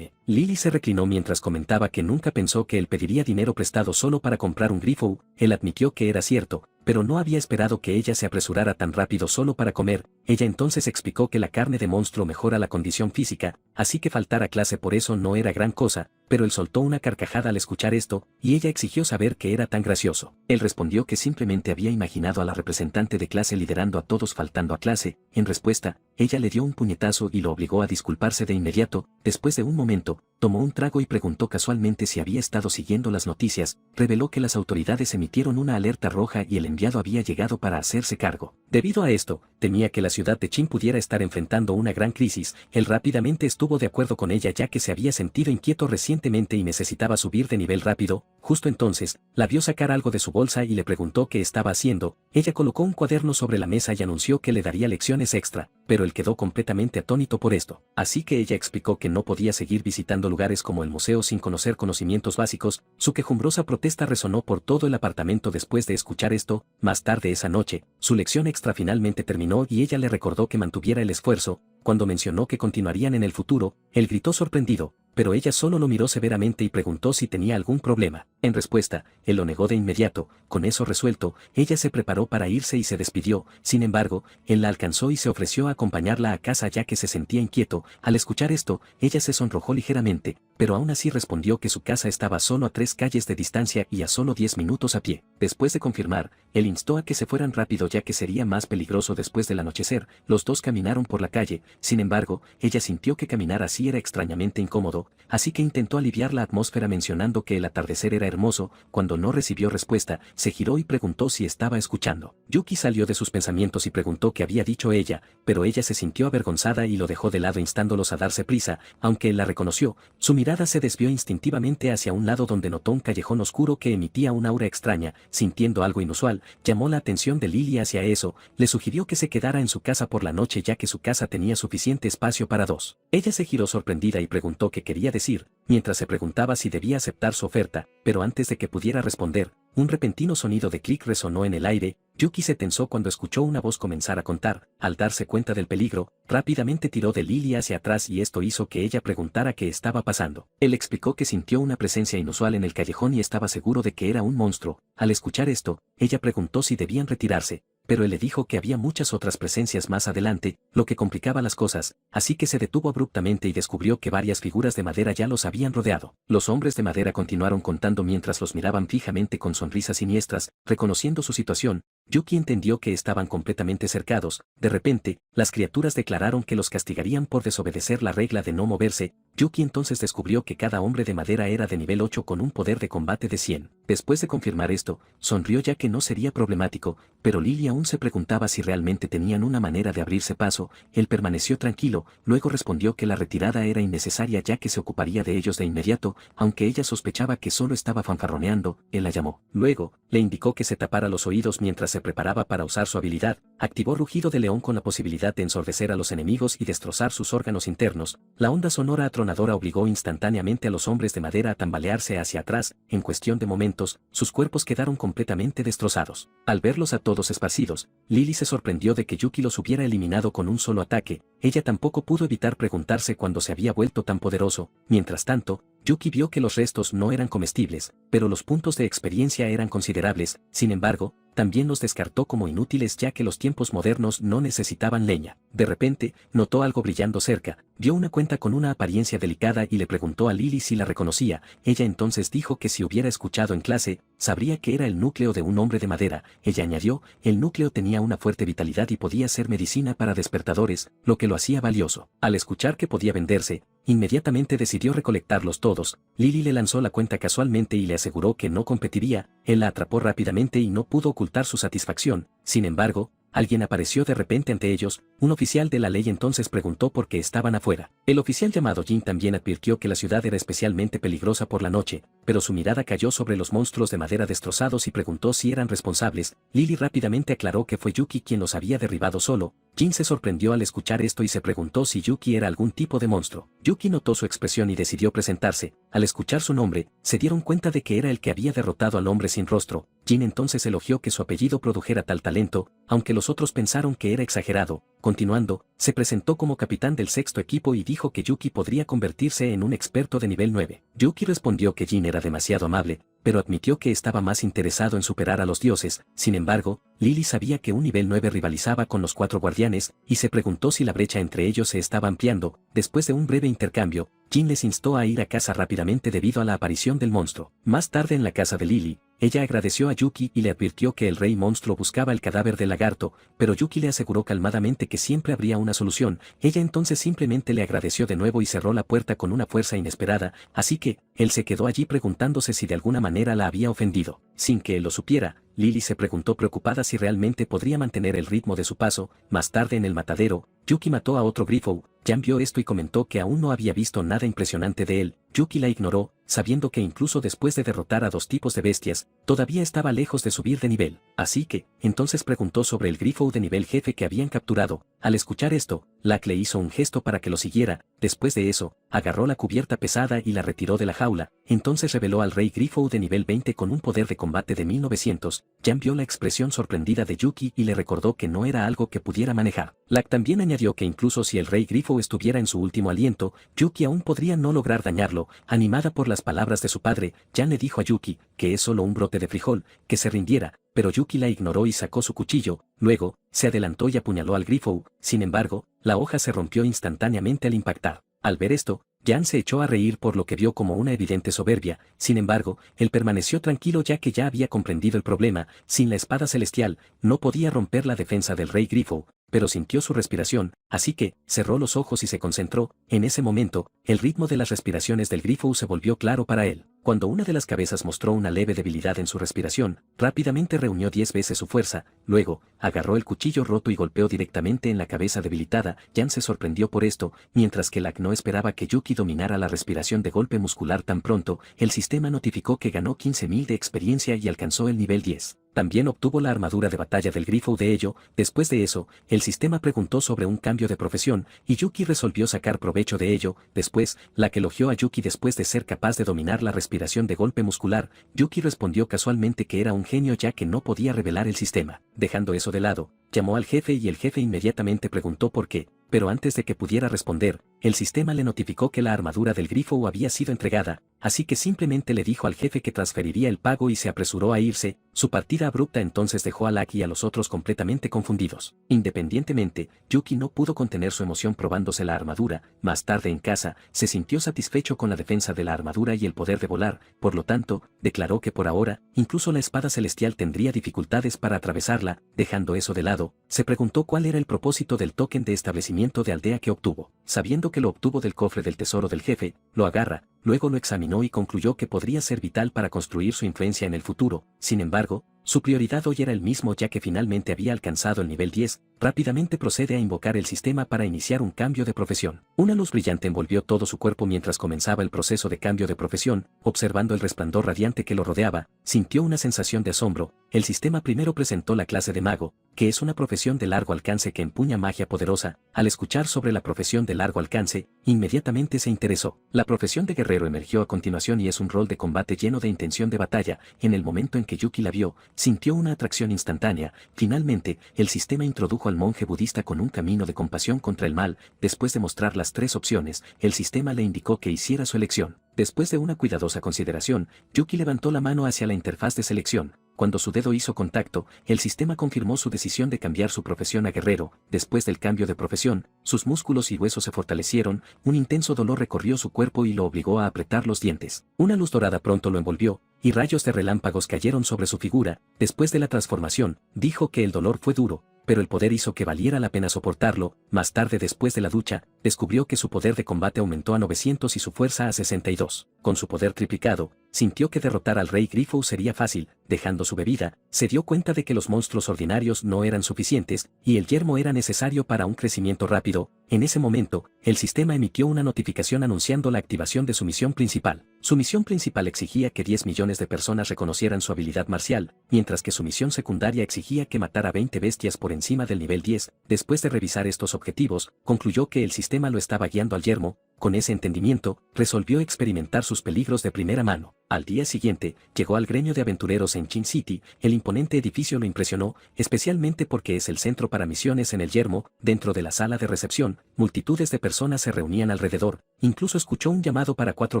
Lily se reclinó mientras comentaba que nunca pensó que él pediría dinero prestado solo para comprar un grifo. Él admitió que era cierto, pero no había esperado que ella se apresurara tan rápido solo para comer. ella entonces explicó que la carne de monstruo mejora la condición física, así que faltar a clase por eso no era gran cosa, pero él soltó una carcajada al escuchar esto, y ella exigió saber qué era tan gracioso. Él respondió que simplemente había imaginado a la representante de clase liderando a todos faltando a clase. En respuesta, ella le dio un puñetazo y lo obligó a disculparse de inmediato. Después de un momento, tomó un trago y preguntó casualmente si había estado siguiendo las noticias. Reveló que las autoridades emitieron una alerta roja y el enviado había llegado para hacerse cargo. Debido a esto, temía que la ciudad de Chin pudiera estar enfrentando una gran crisis. Él rápidamente estuvo de acuerdo con ella ya que se había sentido inquieto recientemente y necesitaba subir de nivel rápido. Justo entonces, la vio sacar algo de su bolsa y le preguntó qué estaba haciendo. Ella colocó un cuaderno sobre la mesa y anunció que le daría lecciones extra, pero él quedó completamente atónito por esto. Así que ella explicó que no podía seguir visitando lugares como el museo sin conocer conocimientos básicos. Su quejumbrosa protesta resonó por todo el apartamento después de escuchar esto. Más tarde esa noche, su lección extra finalmente terminó y ella le recordó que mantuviera el esfuerzo. Cuando mencionó que continuarían en el futuro, él gritó sorprendido, pero ella solo lo miró severamente y preguntó si tenía algún problema. En respuesta, él lo negó de inmediato. Con eso resuelto, ella se preparó para irse y se despidió. Sin embargo, él la alcanzó y se ofreció a acompañarla a casa ya que se sentía inquieto. Al escuchar esto, ella se sonrojó ligeramente, pero aún así respondió que su casa estaba solo a 3 calles de distancia y a solo 10 minutos a pie. Después de confirmar, él instó a que se fueran rápido ya que sería más peligroso después del anochecer. Los dos caminaron por la calle. Sin embargo, ella sintió que caminar así era extrañamente incómodo, así que intentó aliviar la atmósfera mencionando que el atardecer era hermoso. Cuando no recibió respuesta, se giró y preguntó si estaba escuchando. Yuki salió de sus pensamientos y preguntó qué había dicho ella, pero ella se sintió avergonzada y lo dejó de lado instándolos a darse prisa. Aunque él la reconoció, su mirada se desvió instintivamente hacia un lado donde notó un callejón oscuro que emitía un aura extraña. Sintiendo algo inusual, llamó la atención de Lily hacia eso. Le sugirió que se quedara en su casa por la noche ya que su casa tenía suficiente espacio para dos. Ella se giró sorprendida y preguntó qué quería decir, mientras se preguntaba si debía aceptar su oferta, pero antes de que pudiera responder, un repentino sonido de clic resonó en el aire. Yuki se tensó cuando escuchó una voz comenzar a contar. Al darse cuenta del peligro, rápidamente tiró de Lily hacia atrás y esto hizo que ella preguntara qué estaba pasando. Él explicó que sintió una presencia inusual en el callejón y estaba seguro de que era un monstruo. Al escuchar esto, ella preguntó si debían retirarse, pero él le dijo que había muchas otras presencias más adelante, lo que complicaba las cosas, así que se detuvo abruptamente y descubrió que varias figuras de madera ya los habían rodeado. Los hombres de madera continuaron contando mientras los miraban fijamente con sonrisas siniestras. Reconociendo su situación, Yuki entendió que estaban completamente cercados. De repente, las criaturas declararon que los castigarían por desobedecer la regla de no moverse. Yuki entonces descubrió que cada hombre de madera era de nivel 8 con un poder de combate de 100. Después de confirmar esto, sonrió ya que no sería problemático, pero Lily aún se preguntaba si realmente tenían una manera de abrirse paso. Él permaneció tranquilo, luego respondió que la retirada era innecesaria ya que se ocuparía de ellos de inmediato. Aunque ella sospechaba que solo estaba fanfarroneando, él la llamó. Luego, le indicó que se tapara los oídos mientras se preparaba para usar su habilidad. Activó Rugido de León con la posibilidad de ensordecer a los enemigos y destrozar sus órganos internos. La onda sonora atronadora obligó instantáneamente a los hombres de madera a tambalearse hacia atrás. En cuestión de momentos, sus cuerpos quedaron completamente destrozados. Al verlos a todos esparcidos, Lily se sorprendió de que Yuki los hubiera eliminado con un solo ataque. Ella tampoco pudo evitar preguntarse cuándo se había vuelto tan poderoso. Mientras tanto, Yuki vio que los restos no eran comestibles, pero los puntos de experiencia eran considerables. Sin embargo, también los descartó como inútiles ya que los tiempos modernos no necesitaban leña. De repente, notó algo brillando cerca, vio una cuenta con una apariencia delicada y le preguntó a Lily si la reconocía. Ella entonces dijo que si hubiera escuchado en clase, sabría que era el núcleo de un hombre de madera. Ella añadió, el núcleo tenía una fuerte vitalidad y podía ser medicina para despertadores, lo que lo hacía valioso. Al escuchar que podía venderse, inmediatamente decidió recolectarlos todos. Lily le lanzó la cuenta casualmente y le aseguró que no competiría. Él la atrapó rápidamente y no pudo ocultar su satisfacción. Sin embargo, alguien apareció de repente ante ellos. Un oficial de la ley entonces preguntó por qué estaban afuera. El oficial llamado Jin también advirtió que la ciudad era especialmente peligrosa por la noche, pero su mirada cayó sobre los monstruos de madera destrozados y preguntó si eran responsables. Lily rápidamente aclaró que fue Yuki quien los había derribado solo. Jin se sorprendió al escuchar esto y se preguntó si Yuki era algún tipo de monstruo. Yuki notó su expresión y decidió presentarse. Al escuchar su nombre, se dieron cuenta de que era el que había derrotado al hombre sin rostro. Jin entonces elogió que su apellido produjera tal talento. aunque los otros pensaron que era exagerado. Continuando, se presentó como capitán del sexto equipo y dijo que Yuki podría convertirse en un experto de nivel 9. Yuki respondió que Jin era demasiado amable, pero admitió que estaba más interesado en superar a los dioses. Sin embargo, Lily sabía que un nivel 9 rivalizaba con los 4 guardianes, y se preguntó si la brecha entre ellos se estaba ampliando. Después de un breve intercambio, Jin les instó a ir a casa rápidamente debido a la aparición del monstruo. Más tarde en la casa de Lily, ella agradeció a Yuki y le advirtió que el rey monstruo buscaba el cadáver del lagarto, pero Yuki le aseguró calmadamente que siempre habría una solución. Ella entonces simplemente le agradeció de nuevo y cerró la puerta con una fuerza inesperada, así que, él se quedó allí preguntándose si de alguna manera la había ofendido. Sin que él lo supiera, Lily se preguntó preocupada si realmente podría mantener el ritmo de su paso. Más tarde en el matadero, Yuki mató a otro Griffou. Jan vio esto y comentó que aún no había visto nada impresionante de él. Yuki la ignoró, sabiendo que incluso después de derrotar a 2 tipos de bestias, todavía estaba lejos de subir de nivel. Así que, entonces preguntó sobre el Griffou de nivel jefe que habían capturado. Al escuchar esto, Lack le hizo un gesto para que lo siguiera. Después de eso, agarró la cubierta pesada y la retiró de la jaula. Entonces reveló al rey Griffou de nivel 20 con un poder de combate de 1900. Jan vio la expresión sorprendida de Yuki y le recordó que no era algo que pudiera manejar. Lack también añadió que incluso si el rey Griffou estuviera en su último aliento, Yuki aún podría no lograr dañarlo. Animada por las palabras de su padre, Jan le dijo a Yuki, que es solo un brote de frijol, que se rindiera, pero Yuki la ignoró y sacó su cuchillo. Luego, se adelantó y apuñaló al Griffou. Sin embargo, la hoja se rompió instantáneamente al impactar. Al ver esto, Jan se echó a reír por lo que vio como una evidente soberbia. Sin embargo, él permaneció tranquilo ya que ya había comprendido el problema. Sin la espada celestial, no podía romper la defensa del rey Griffou, pero sintió su respiración, así que, cerró los ojos y se concentró. En ese momento, el ritmo de las respiraciones del Griffou se volvió claro para él. Cuando una de las cabezas mostró una leve debilidad en su respiración, rápidamente reunió 10 veces su fuerza. Luego, agarró el cuchillo roto y golpeó directamente en la cabeza debilitada. Jan se sorprendió por esto, mientras que Lack no esperaba que Yuki dominara la respiración de golpe muscular tan pronto. El sistema notificó que ganó 15.000 de experiencia y alcanzó el nivel 10. También obtuvo la armadura de batalla del Griffou de ello. Después de eso, el sistema preguntó sobre un cambio de profesión, y Yuki resolvió sacar provecho de ello. Después, Lack elogió a Yuki después de ser capaz de dominar la respiración de golpe muscular. Yuki respondió casualmente que era un genio ya que no podía revelar el sistema. Dejando eso de lado, llamó al jefe y el jefe inmediatamente preguntó por qué, pero antes de que pudiera responder, el sistema le notificó que la armadura del Griffou había sido entregada, así que simplemente le dijo al jefe que transferiría el pago y se apresuró a irse. Su partida abrupta entonces dejó a Lack y a los otros completamente confundidos. Independientemente, Yuki no pudo contener su emoción probándose la armadura. Más tarde en casa, se sintió satisfecho con la defensa de la armadura y el poder de volar. Por lo tanto, declaró que por ahora, incluso la espada celestial tendría dificultades para atravesarla. Dejando eso de lado, se preguntó cuál era el propósito del token de establecimiento de aldea que obtuvo. Sabiendo que lo obtuvo del cofre del tesoro del jefe, lo agarra, luego lo examinó y concluyó que podría ser vital para construir su influencia en el futuro. Sin embargo, su prioridad hoy era el mismo ya que finalmente había alcanzado el nivel 10, rápidamente procede a invocar el sistema para iniciar un cambio de profesión. Una luz brillante envolvió todo su cuerpo mientras comenzaba el proceso de cambio de profesión. Observando el resplandor radiante que lo rodeaba, sintió una sensación de asombro. El sistema primero presentó la clase de mago, que es una profesión de largo alcance que empuña magia poderosa. Al escuchar sobre la profesión de largo alcance, inmediatamente se interesó. La profesión de guerrero emergió a continuación y es un rol de combate lleno de intención de batalla. En el momento en que Yuki la vio, sintió una atracción instantánea. Finalmente, el sistema introdujo al monje budista con un camino de compasión contra el mal. Después de mostrar las 3 opciones, el sistema le indicó que hiciera su elección. Después de una cuidadosa consideración, Yuki levantó la mano hacia la interfaz de selección. Cuando su dedo hizo contacto, el sistema confirmó su decisión de cambiar su profesión a guerrero. Después del cambio de profesión, sus músculos y huesos se fortalecieron, un intenso dolor recorrió su cuerpo y lo obligó a apretar los dientes. Una luz dorada pronto lo envolvió, y rayos de relámpagos cayeron sobre su figura. Después de la transformación, dijo que el dolor fue duro, pero el poder hizo que valiera la pena soportarlo. Más tarde, después de la ducha, descubrió que su poder de combate aumentó a 900 y su fuerza a 62. Con su poder triplicado, sintió que derrotar al rey Griffou sería fácil. Dejando su bebida, se dio cuenta de que los monstruos ordinarios no eran suficientes, y el yermo era necesario para un crecimiento rápido. En ese momento, el sistema emitió una notificación anunciando la activación de su misión principal. Su misión principal exigía que 10 millones de personas reconocieran su habilidad marcial, mientras que su misión secundaria exigía que matara 20 bestias por encima del nivel 10. Después de revisar estos objetivos, concluyó que el sistema lo estaba guiando al yermo. con ese entendimiento, resolvió experimentar sus peligros de primera mano. Al día siguiente, llegó al gremio de aventureros en Chin City. El imponente edificio lo impresionó, especialmente porque es el centro para misiones en el yermo. Dentro de la sala de recepción, multitudes de personas se reunían alrededor. Incluso escuchó un llamado para 4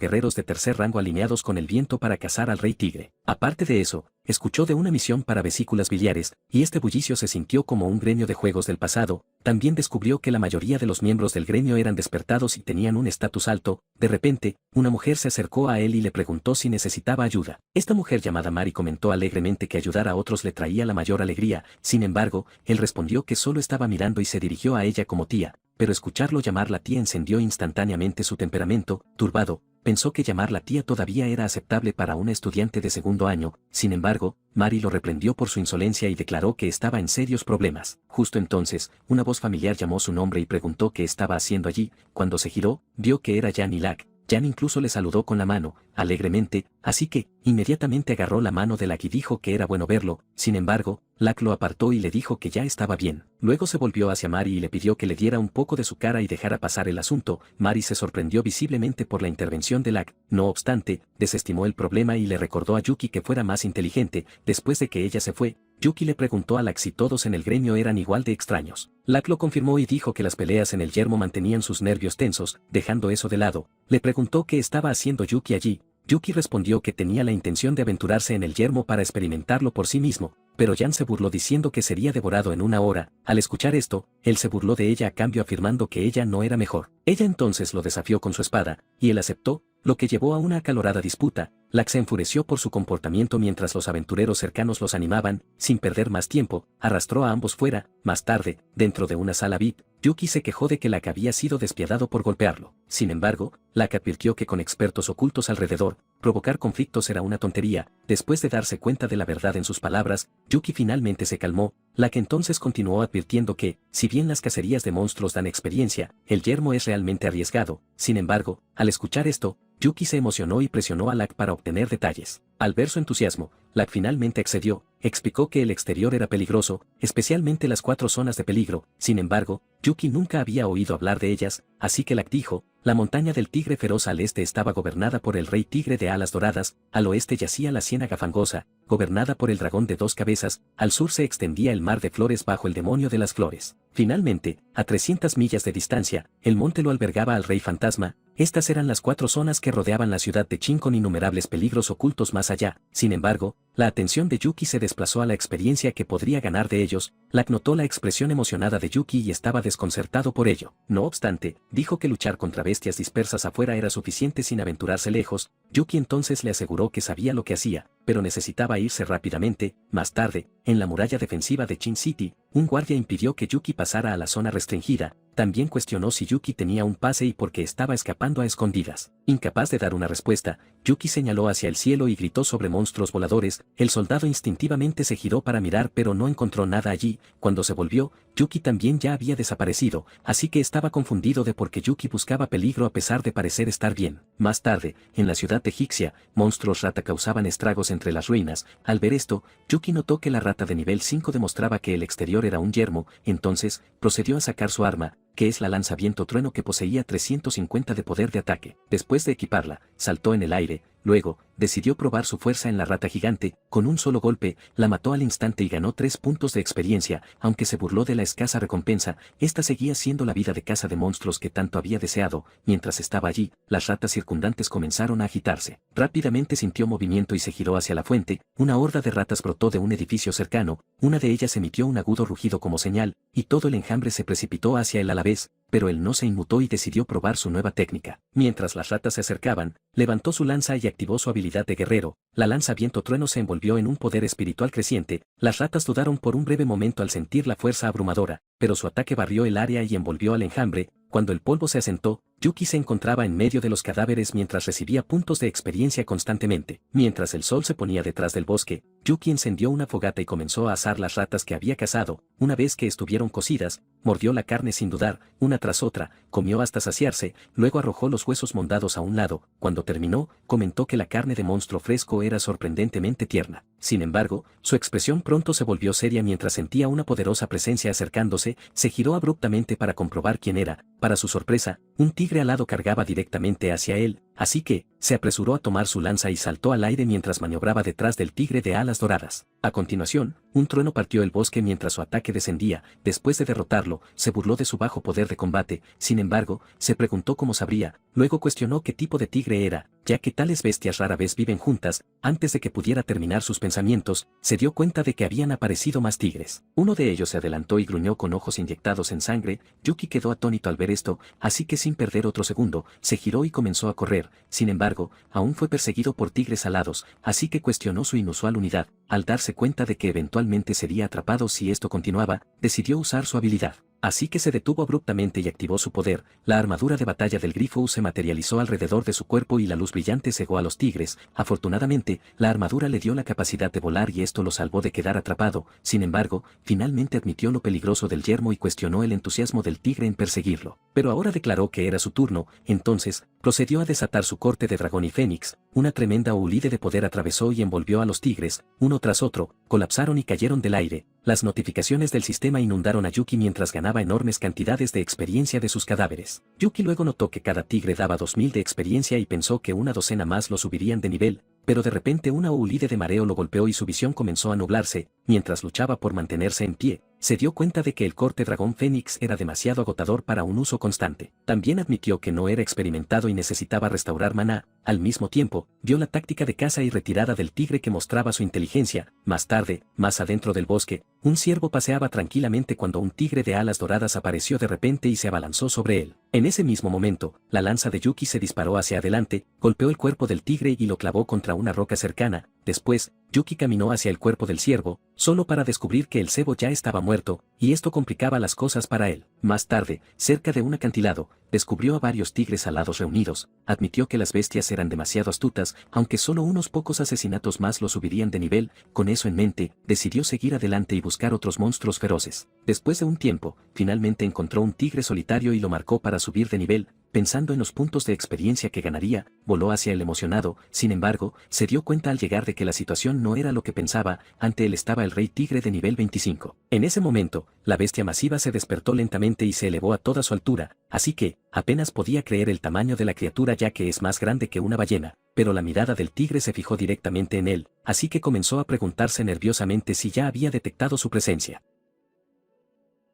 guerreros de tercer rango alineados con el viento para cazar al rey tigre. Aparte de eso, escuchó de una misión para vesículas biliares, y este bullicio se sintió como un gremio de juegos del pasado. También descubrió que la mayoría de los miembros del gremio eran despertados y tenían un estatus alto. De repente, una mujer se acercó a él y le preguntó si necesitaba ayuda. Esta mujer llamada Mari comentó alegremente que ayudar a otros le traía la mayor alegría. Sin embargo, él respondió que solo estaba mirando y se dirigió a ella como tía, pero escucharlo llamarla tía encendió instantáneamente su temperamento. Turbado, pensó que llamarla tía todavía era aceptable para una estudiante de segundo año. Sin embargo, Mari lo reprendió por su insolencia y declaró que estaba en serios problemas. Justo entonces, una voz familiar llamó su nombre y preguntó qué estaba haciendo allí. Cuando se giró, vio que era Jan y Lack. Jan incluso le saludó con la mano, alegremente, así que, inmediatamente agarró la mano de Lack y dijo que era bueno verlo. Sin embargo, Lack lo apartó y le dijo que ya estaba bien. Luego se volvió hacia Mari y le pidió que le diera un poco de su cara y dejara pasar el asunto. Mari se sorprendió visiblemente por la intervención de Lack. No obstante, desestimó el problema y le recordó a Yuki que fuera más inteligente. Después de que ella se fue, Yuki le preguntó a Lack si todos en el gremio eran igual de extraños. Lack lo confirmó y dijo que las peleas en el yermo mantenían sus nervios tensos. Dejando eso de lado, le preguntó qué estaba haciendo Yuki allí. Yuki respondió que tenía la intención de aventurarse en el yermo para experimentarlo por sí mismo, pero Jan se burló diciendo que sería devorado en una hora. Al escuchar esto, él se burló de ella a cambio afirmando que ella no era mejor. Ella entonces lo desafió con su espada, y él aceptó, lo que llevó a una acalorada disputa. Lack se enfureció por su comportamiento mientras los aventureros cercanos los animaban. Sin perder más tiempo, arrastró a ambos fuera. Más tarde, dentro de una sala VIP, Yuki se quejó de que Lack había sido despiadado por golpearlo. Sin embargo, Lack advirtió que con expertos ocultos alrededor, provocar conflictos era una tontería. Después de darse cuenta de la verdad en sus palabras, Yuki finalmente se calmó. Lack entonces continuó advirtiendo que, si bien las cacerías de monstruos dan experiencia, el yermo es realmente arriesgado. Sin embargo, al escuchar esto, Yuki se emocionó y presionó a Lack para obtener detalles. Al ver su entusiasmo, Lack finalmente accedió. Explicó que el exterior era peligroso, especialmente las 4 zonas de peligro. Sin embargo, Yuki nunca había oído hablar de ellas, así que Lack dijo, la montaña del tigre feroz al este estaba gobernada por el rey tigre de alas doradas, al oeste yacía la ciénaga fangosa, gobernada por el dragón de 2 cabezas, al sur se extendía el mar de flores bajo el demonio de las flores. Finalmente, a 300 millas de distancia, el monte lo albergaba al rey fantasma. Estas eran las 4 zonas que rodeaban la ciudad de Chin con innumerables peligros ocultos más allá. Sin embargo, la atención de Yuki se desplazó a la experiencia que podría ganar de ellos. Lack notó la expresión emocionada de Yuki y estaba desconcertado por ello. No obstante, dijo que luchar contra bestias dispersas afuera era suficiente sin aventurarse lejos. Yuki entonces le aseguró que sabía lo que hacía, pero necesitaba irse rápidamente. Más tarde, en la muralla defensiva de Chin City, un guardia impidió que Yuki pasara a la zona restringida. También cuestionó si Yuki tenía un pase y por qué estaba escapando a escondidas. Incapaz de dar una respuesta, Yuki señaló hacia el cielo y gritó sobre monstruos voladores. El soldado instintivamente se giró para mirar pero no encontró nada allí. Cuando se volvió, Yuki también ya había desaparecido, así que estaba confundido de por qué Yuki buscaba peligro a pesar de parecer estar bien. Más tarde, en la ciudad de Jixia, monstruos rata causaban estragos entre las ruinas. Al ver esto, Yuki notó que la rata de nivel 5 demostraba que el exterior era un yermo. Entonces, procedió a sacar su arma, que es la lanza viento trueno que poseía 350 de poder de ataque. Después de equiparla, saltó en el aire. Luego, decidió probar su fuerza en la rata gigante. Con un solo golpe, la mató al instante y ganó 3 puntos de experiencia. Aunque se burló de la escasa recompensa, esta seguía siendo la vida de caza de monstruos que tanto había deseado. Mientras estaba allí, las ratas circundantes comenzaron a agitarse. Rápidamente sintió movimiento y se giró hacia la fuente. Una horda de ratas brotó de un edificio cercano. Una de ellas emitió un agudo rugido como señal, y todo el enjambre se precipitó hacia él a la vez, pero él no se inmutó y decidió probar su nueva técnica. Mientras las ratas se acercaban, levantó su lanza y activó su habilidad de guerrero. La lanza viento trueno se envolvió en un poder espiritual creciente. Las ratas dudaron por un breve momento al sentir la fuerza abrumadora, pero su ataque barrió el área y envolvió al enjambre. Cuando el polvo se asentó, Yuki se encontraba en medio de los cadáveres mientras recibía puntos de experiencia constantemente. Mientras el sol se ponía detrás del bosque, Yuki encendió una fogata y comenzó a asar las ratas que había cazado. Una vez que estuvieron cocidas, mordió la carne sin dudar, una tras otra, comió hasta saciarse, luego arrojó los huesos mondados a un lado. Cuando terminó, comentó que la carne de monstruo fresco era sorprendentemente tierna. Sin embargo, su expresión pronto se volvió seria mientras sentía una poderosa presencia acercándose. Se giró abruptamente para comprobar quién era. Para su sorpresa, un tigre tigre alado cargaba directamente hacia él, así que, se apresuró a tomar su lanza y saltó al aire mientras maniobraba detrás del tigre de alas doradas. A continuación, un trueno partió el bosque mientras su ataque descendía. Después de derrotarlo, se burló de su bajo poder de combate. Sin embargo, se preguntó cómo sabría, luego cuestionó qué tipo de tigre era, ya que tales bestias rara vez viven juntas. Antes de que pudiera terminar sus pensamientos, se dio cuenta de que habían aparecido más tigres. Uno de ellos se adelantó y gruñó con ojos inyectados en sangre. Yuki quedó atónito al ver esto, así que sin perder otro segundo, se giró y comenzó a correr. Sin embargo, aún fue perseguido por tigres alados, así que cuestionó su inusual unidad. Al darse cuenta de que eventualmente sería atrapado si esto continuaba, decidió usar su habilidad. Así que se detuvo abruptamente y activó su poder. La armadura de batalla del grifo se materializó alrededor de su cuerpo y la luz brillante cegó a los tigres. Afortunadamente, la armadura le dio la capacidad de volar y esto lo salvó de quedar atrapado. Sin embargo, finalmente admitió lo peligroso del yermo y cuestionó el entusiasmo del tigre en perseguirlo. Pero ahora declaró que era su turno, entonces, procedió a desatar su corte de dragón y fénix. Una tremenda ulide de poder atravesó y envolvió a los tigres, uno tras otro, colapsaron y cayeron del aire. Las notificaciones del sistema inundaron a Yuki mientras ganaba enormes cantidades de experiencia de sus cadáveres. Yuki luego notó que cada tigre daba 2000 de experiencia y pensó que una docena más lo subirían de nivel, pero de repente una ulide de mareo lo golpeó y su visión comenzó a nublarse. Mientras luchaba por mantenerse en pie, se dio cuenta de que el corte dragón fénix era demasiado agotador para un uso constante. También admitió que no era experimentado y necesitaba restaurar maná. Al mismo tiempo, vio la táctica de caza y retirada del tigre que mostraba su inteligencia. Más tarde, más adentro del bosque, un ciervo paseaba tranquilamente cuando un tigre de alas doradas apareció de repente y se abalanzó sobre él. En ese mismo momento, la lanza de Yuki se disparó hacia adelante, golpeó el cuerpo del tigre y lo clavó contra una roca cercana. Después, Yuki caminó hacia el cuerpo del ciervo, solo para descubrir que el cebo ya estaba muerto, y esto complicaba las cosas para él. Más tarde, cerca de un acantilado, descubrió a varios tigres alados reunidos. Admitió que las bestias eran demasiado astutas, aunque solo unos pocos asesinatos más lo subirían de nivel. Con eso en mente, decidió seguir adelante y buscar otros monstruos feroces. Después de un tiempo, finalmente encontró un tigre solitario y lo marcó para subir de nivel. Pensando en los puntos de experiencia que ganaría, voló hacia el emocionado. Sin embargo, se dio cuenta al llegar de que la situación no era lo que pensaba. Ante él estaba el rey tigre de nivel 25. En ese momento, la bestia masiva se despertó lentamente y se elevó a toda su altura, así que, apenas podía creer el tamaño de la criatura ya que es más grande que una ballena. Pero la mirada del tigre se fijó directamente en él, así que comenzó a preguntarse nerviosamente si ya había detectado su presencia.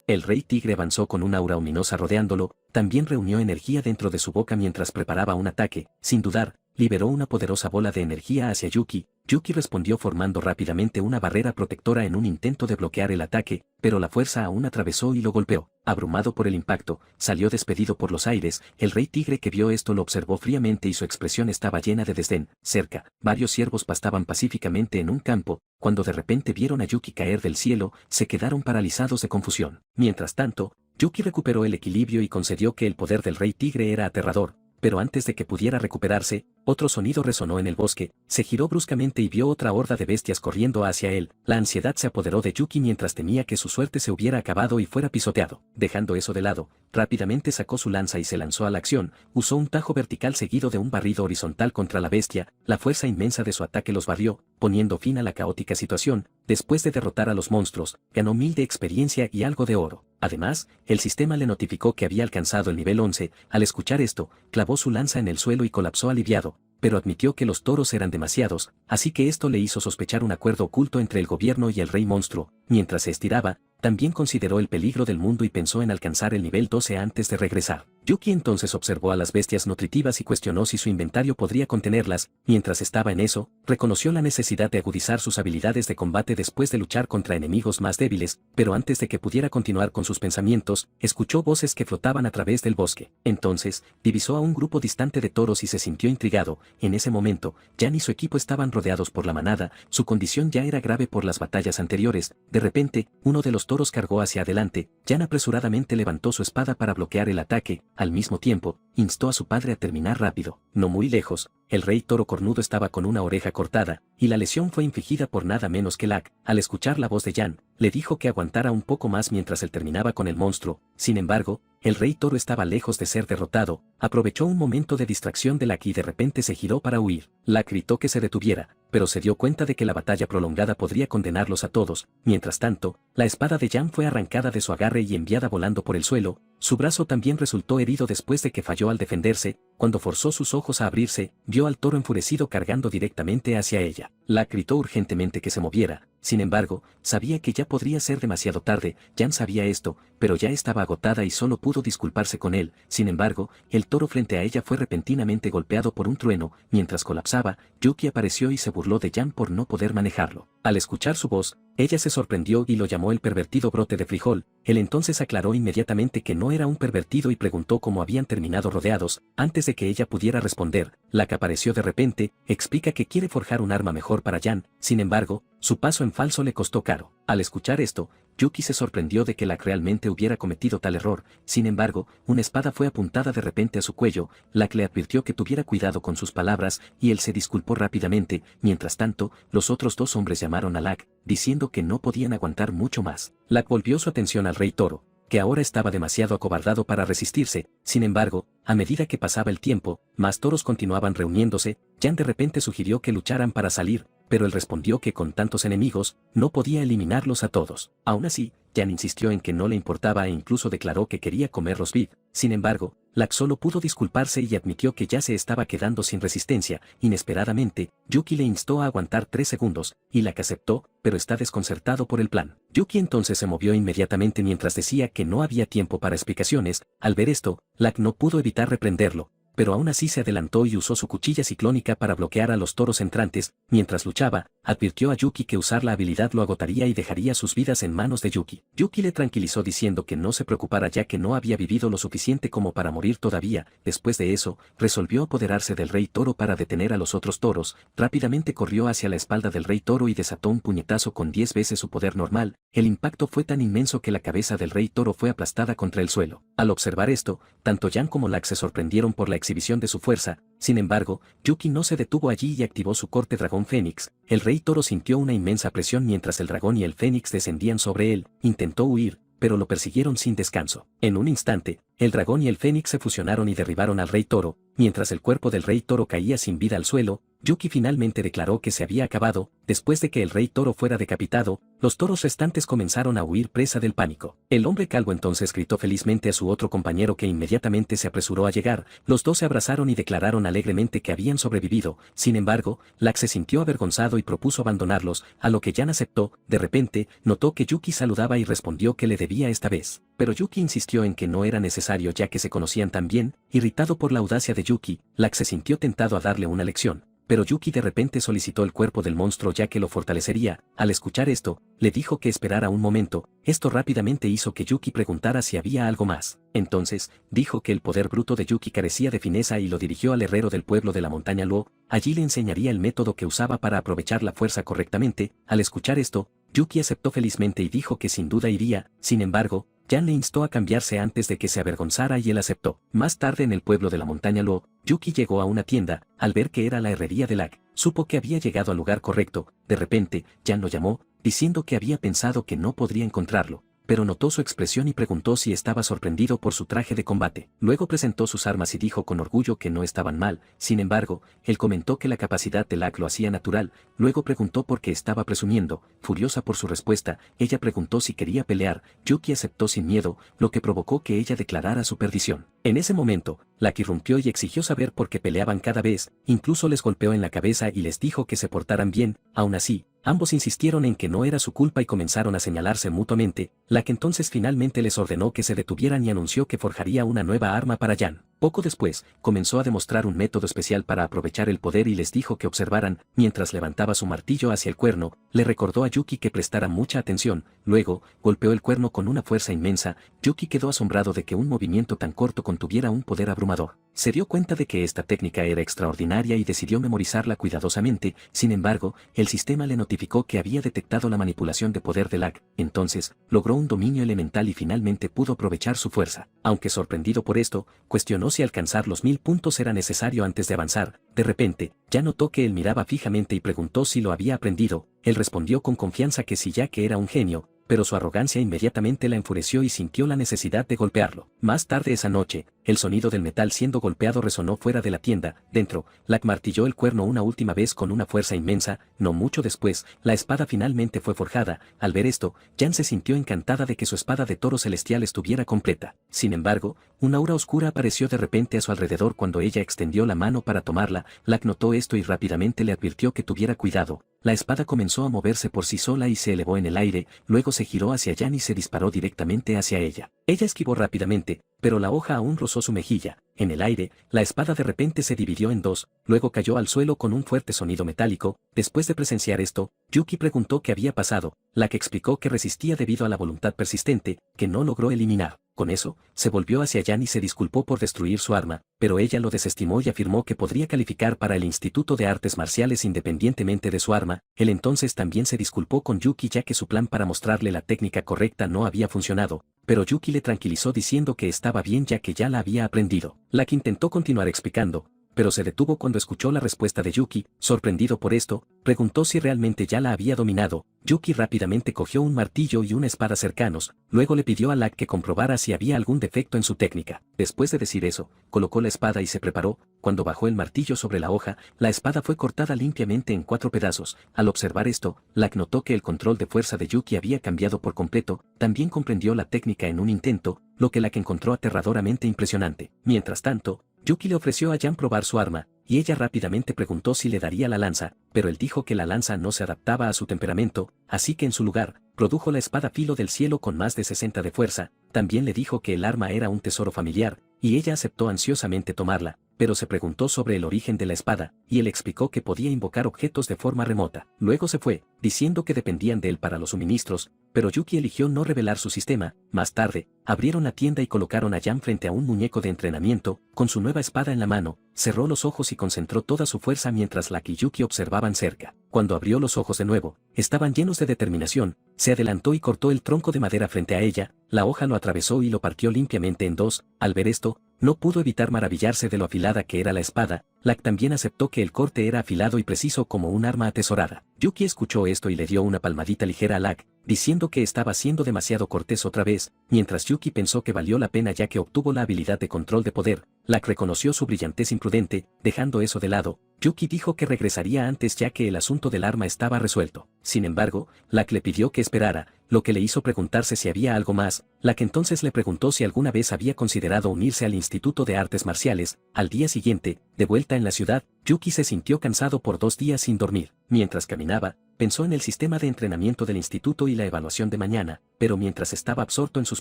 El rey tigre avanzó con una aura ominosa rodeándolo, también reunió energía dentro de su boca mientras preparaba un ataque. Sin dudar, liberó una poderosa bola de energía hacia Yuki. Yuki respondió formando rápidamente una barrera protectora en un intento de bloquear el ataque, pero la fuerza aún atravesó y lo golpeó. Abrumado por el impacto, salió despedido por los aires. El rey tigre que vio esto lo observó fríamente y su expresión estaba llena de desdén. Cerca, varios ciervos pastaban pacíficamente en un campo. Cuando de repente vieron a Yuki caer del cielo, se quedaron paralizados de confusión. Mientras tanto, Yuki recuperó el equilibrio y concedió que el poder del rey tigre era aterrador. Pero antes de que pudiera recuperarse, otro sonido resonó en el bosque. Se giró bruscamente y vio otra horda de bestias corriendo hacia él. La ansiedad se apoderó de Yuki mientras temía que su suerte se hubiera acabado y fuera pisoteado. Dejando eso de lado, rápidamente sacó su lanza y se lanzó a la acción. Usó un tajo vertical seguido de un barrido horizontal contra la bestia. La fuerza inmensa de su ataque los barrió, poniendo fin a la caótica situación. Después de derrotar a los monstruos, ganó 1000 de experiencia y algo de oro. Además, el sistema le notificó que había alcanzado el nivel 11. Al escuchar esto, clavó su lanza en el suelo y colapsó aliviado, pero admitió que los toros eran demasiados, así que esto le hizo sospechar un acuerdo oculto entre el gobierno y el rey monstruo. Mientras se estiraba, también consideró el peligro del mundo y pensó en alcanzar el nivel 12 antes de regresar. Yuki entonces observó a las bestias nutritivas y cuestionó si su inventario podría contenerlas. Mientras estaba en eso, reconoció la necesidad de agudizar sus habilidades de combate después de luchar contra enemigos más débiles, pero antes de que pudiera continuar con sus pensamientos, escuchó voces que flotaban a través del bosque. Entonces, divisó a un grupo distante de toros y se sintió intrigado. En ese momento, Jan y su equipo estaban rodeados por la manada. Su condición ya era grave por las batallas anteriores. De repente, uno de los toros cargó hacia adelante. Jan apresuradamente levantó su espada para bloquear el ataque. Al mismo tiempo, instó a su padre a terminar rápido. No muy lejos, el rey toro cornudo estaba con una oreja cortada, y la lesión fue infligida por nada menos que Lak. Al escuchar la voz de Jan, le dijo que aguantara un poco más mientras él terminaba con el monstruo. Sin embargo, el rey toro estaba lejos de ser derrotado. Aprovechó un momento de distracción de Lak y de repente se giró para huir. Lak gritó que se detuviera, pero se dio cuenta de que la batalla prolongada podría condenarlos a todos. Mientras tanto, la espada de Jan fue arrancada de su agarre y enviada volando por el suelo. Su brazo también resultó herido después de que falló al defenderse. Cuando forzó sus ojos a abrirse, vio al toro enfurecido cargando directamente hacia ella. Lack gritó urgentemente que se moviera. Sin embargo, sabía que ya podría ser demasiado tarde. Jan sabía esto, pero ya estaba agotada y solo pudo disculparse con él. Sin embargo, el toro frente a ella fue repentinamente golpeado por un trueno. Mientras colapsaba, Yuki apareció y se burló de Jan por no poder manejarlo. Al escuchar su voz, ella se sorprendió y lo llamó el pervertido brote de frijol. Él entonces aclaró inmediatamente que no era un pervertido y preguntó cómo habían terminado rodeados. Antes de que ella pudiera responder, Lack apareció de repente, explica que quiere forjar un arma mejor para Jan. Sin embargo, su paso en falso le costó caro. Al escuchar esto, Yuki se sorprendió de que Lack realmente hubiera cometido tal error. Sin embargo, una espada fue apuntada de repente a su cuello. Lack le advirtió que tuviera cuidado con sus palabras y él se disculpó rápidamente. Mientras tanto, los otros dos hombres llamaron a Lack, diciendo que no podían aguantar mucho más. Lack volvió su atención al rey toro, que ahora estaba demasiado acobardado para resistirse. Sin embargo, a medida que pasaba el tiempo, más toros continuaban reuniéndose. Jan de repente sugirió que lucharan para salir, pero él respondió que con tantos enemigos, no podía eliminarlos a todos. Aún así, Jan insistió en que no le importaba e incluso declaró que quería comer roast beef. Sin embargo, Lack solo pudo disculparse y admitió que ya se estaba quedando sin resistencia. Inesperadamente, Yuki le instó a aguantar 3 segundos, y Lack aceptó, pero está desconcertado por el plan. Yuki entonces se movió inmediatamente mientras decía que no había tiempo para explicaciones. Al ver esto, Lack no pudo evitar reprenderlo, pero aún así se adelantó y usó su cuchilla ciclónica para bloquear a los toros entrantes. Mientras luchaba, advirtió a Yuki que usar la habilidad lo agotaría y dejaría sus vidas en manos de Yuki. Yuki le tranquilizó diciendo que no se preocupara ya que no había vivido lo suficiente como para morir todavía. Después de eso, resolvió apoderarse del rey toro para detener a los otros toros. Rápidamente corrió hacia la espalda del rey toro y desató un puñetazo con 10 veces su poder normal. El impacto fue tan inmenso que la cabeza del rey toro fue aplastada contra el suelo. Al observar esto, tanto Jan como Lack se sorprendieron por la exhibición de su fuerza. Sin embargo, Yuki no se detuvo allí y activó su corte dragón fénix. El rey toro sintió una inmensa presión mientras el dragón y el fénix descendían sobre él. Intentó huir, pero lo persiguieron sin descanso. En un instante, el dragón y el fénix se fusionaron y derribaron al rey toro. Mientras el cuerpo del rey toro caía sin vida al suelo, Yuki finalmente declaró que se había acabado. Después de que el rey toro fuera decapitado, los toros restantes comenzaron a huir presa del pánico. El hombre calvo entonces gritó felizmente a su otro compañero que inmediatamente se apresuró a llegar. Los dos se abrazaron y declararon alegremente que habían sobrevivido. Sin embargo, Lack se sintió avergonzado y propuso abandonarlos, a lo que Jan aceptó. De repente, notó que Yuki saludaba y respondió que le debía esta vez. Pero Yuki insistió en que no era necesario ya que se conocían tan bien. Irritado por la audacia de Yuki, Lack se sintió tentado a darle una lección. Pero Yuki de repente solicitó el cuerpo del monstruo ya que lo fortalecería. Al escuchar esto, le dijo que esperara un momento. Esto rápidamente hizo que Yuki preguntara si había algo más. Entonces, dijo que el poder bruto de Yuki carecía de fineza y lo dirigió al herrero del pueblo de la montaña Luo. Allí le enseñaría el método que usaba para aprovechar la fuerza correctamente. Al escuchar esto, Yuki aceptó felizmente y dijo que sin duda iría. Sin embargo, Jan le instó a cambiarse antes de que se avergonzara y él aceptó. Más tarde en el pueblo de la montaña Luo, Yuki llegó a una tienda. Al ver que era la herrería de Lack, supo que había llegado al lugar correcto. De repente, Jan lo llamó, diciendo que había pensado que no podría encontrarlo, pero notó su expresión y preguntó si estaba sorprendido por su traje de combate. Luego presentó sus armas y dijo con orgullo que no estaban mal. Sin embargo, él comentó que la capacidad de Lack lo hacía natural. Luego preguntó por qué estaba presumiendo. Furiosa por su respuesta, ella preguntó si quería pelear. Yuki aceptó sin miedo, lo que provocó que ella declarara su perdición. En ese momento, Lack irrumpió y exigió saber por qué peleaban cada vez. Incluso les golpeó en la cabeza y les dijo que se portaran bien. Aún así, ambos insistieron en que no era su culpa y comenzaron a señalarse mutuamente. Lack entonces finalmente les ordenó que se detuvieran y anunció que forjaría una nueva arma para Jan. Poco después, comenzó a demostrar un método especial para aprovechar el poder y les dijo que observaran. Mientras levantaba su martillo hacia el cuerno, le recordó a Yuki que prestara mucha atención. Luego, golpeó el cuerno con una fuerza inmensa. Yuki quedó asombrado de que un movimiento tan corto contuviera un poder abrumador. Se dio cuenta de que esta técnica era extraordinaria y decidió memorizarla cuidadosamente. Sin embargo, el sistema le notificó que había detectado la manipulación de poder de Lack. Entonces, logró un dominio elemental y finalmente pudo aprovechar su fuerza. Aunque sorprendido por esto, cuestionó si alcanzar los 1000 puntos era necesario antes de avanzar. De repente, ya notó que él miraba fijamente y preguntó si lo había aprendido. Él respondió con confianza que sí ya que era un genio. pero su arrogancia inmediatamente la enfureció y sintió la necesidad de golpearlo. Más tarde esa noche, el sonido del metal siendo golpeado resonó fuera de la tienda. Dentro, Lack martilló el cuerno una última vez con una fuerza inmensa. No mucho después, la espada finalmente fue forjada. Al ver esto, Jan se sintió encantada de que su espada de toro celestial estuviera completa. Sin embargo, una aura oscura apareció de repente a su alrededor cuando ella extendió la mano para tomarla. Lack notó esto y rápidamente le advirtió que tuviera cuidado. La espada comenzó a moverse por sí sola y se elevó en el aire, luego se giró hacia Jan y se disparó directamente hacia ella. Ella esquivó rápidamente, pero la hoja aún rozó su mejilla. En el aire, la espada de repente se dividió en dos, luego cayó al suelo con un fuerte sonido metálico. Después de presenciar esto, Yuki preguntó qué había pasado, la que explicó que resistía debido a la voluntad persistente, que no logró eliminar. Con eso, se volvió hacia Jan y se disculpó por destruir su arma, pero ella lo desestimó y afirmó que podría calificar para el Instituto de Artes Marciales independientemente de su arma. Él entonces también se disculpó con Yuki ya que su plan para mostrarle la técnica correcta no había funcionado, pero Yuki le tranquilizó diciendo que estaba bien ya que ya la había aprendido. Lack intentó continuar explicando, pero se detuvo cuando escuchó la respuesta de Yuki. Sorprendido por esto, preguntó si realmente ya la había dominado. Yuki rápidamente cogió un martillo y una espada cercanos, luego le pidió a Lack que comprobara si había algún defecto en su técnica. Después de decir eso, colocó la espada y se preparó. Cuando bajó el martillo sobre la hoja, la espada fue cortada limpiamente en 4 pedazos. Al observar esto, Lack notó que el control de fuerza de Yuki había cambiado por completo. También comprendió la técnica en un intento, lo que Lack encontró aterradoramente impresionante. Mientras tanto, Yuki le ofreció a Jan probar su arma, y ella rápidamente preguntó si le daría la lanza, pero él dijo que la lanza no se adaptaba a su temperamento, así que en su lugar, produjo la espada filo del cielo con más de 60 de fuerza. También le dijo que el arma era un tesoro familiar, y ella aceptó ansiosamente tomarla, pero se preguntó sobre el origen de la espada, y él explicó que podía invocar objetos de forma remota. Luego se fue, diciendo que dependían de él para los suministros, pero Yuki eligió no revelar su sistema. Más tarde, abrieron la tienda y colocaron a Jan frente a un muñeco de entrenamiento, con su nueva espada en la mano. Cerró los ojos y concentró toda su fuerza mientras Lack y Yuki observaban cerca. Cuando abrió los ojos de nuevo, estaban llenos de determinación. Se adelantó y cortó el tronco de madera frente a ella. La hoja lo atravesó y lo partió limpiamente en dos. Al ver esto, no pudo evitar maravillarse de lo afilada que era la espada. Lack también aceptó que el corte era afilado y preciso como un arma atesorada. Yuki escuchó esto y le dio una palmadita ligera a Lack, diciendo que estaba siendo demasiado cortés otra vez, mientras Yuki pensó que valió la pena ya que obtuvo la habilidad de control de poder. Lack reconoció su brillantez imprudente. Dejando eso de lado, Yuki dijo que regresaría antes ya que el asunto del arma estaba resuelto. Sin embargo, Lack le pidió que esperara, lo que le hizo preguntarse si había algo más. Lack entonces le preguntó si alguna vez había considerado unirse al Instituto de Artes Marciales. Al día siguiente, de vuelta en la ciudad, Yuki se sintió cansado por 2 días sin dormir. Mientras caminaba, pensó en el sistema de entrenamiento del instituto y la evaluación de mañana, pero mientras estaba absorto en sus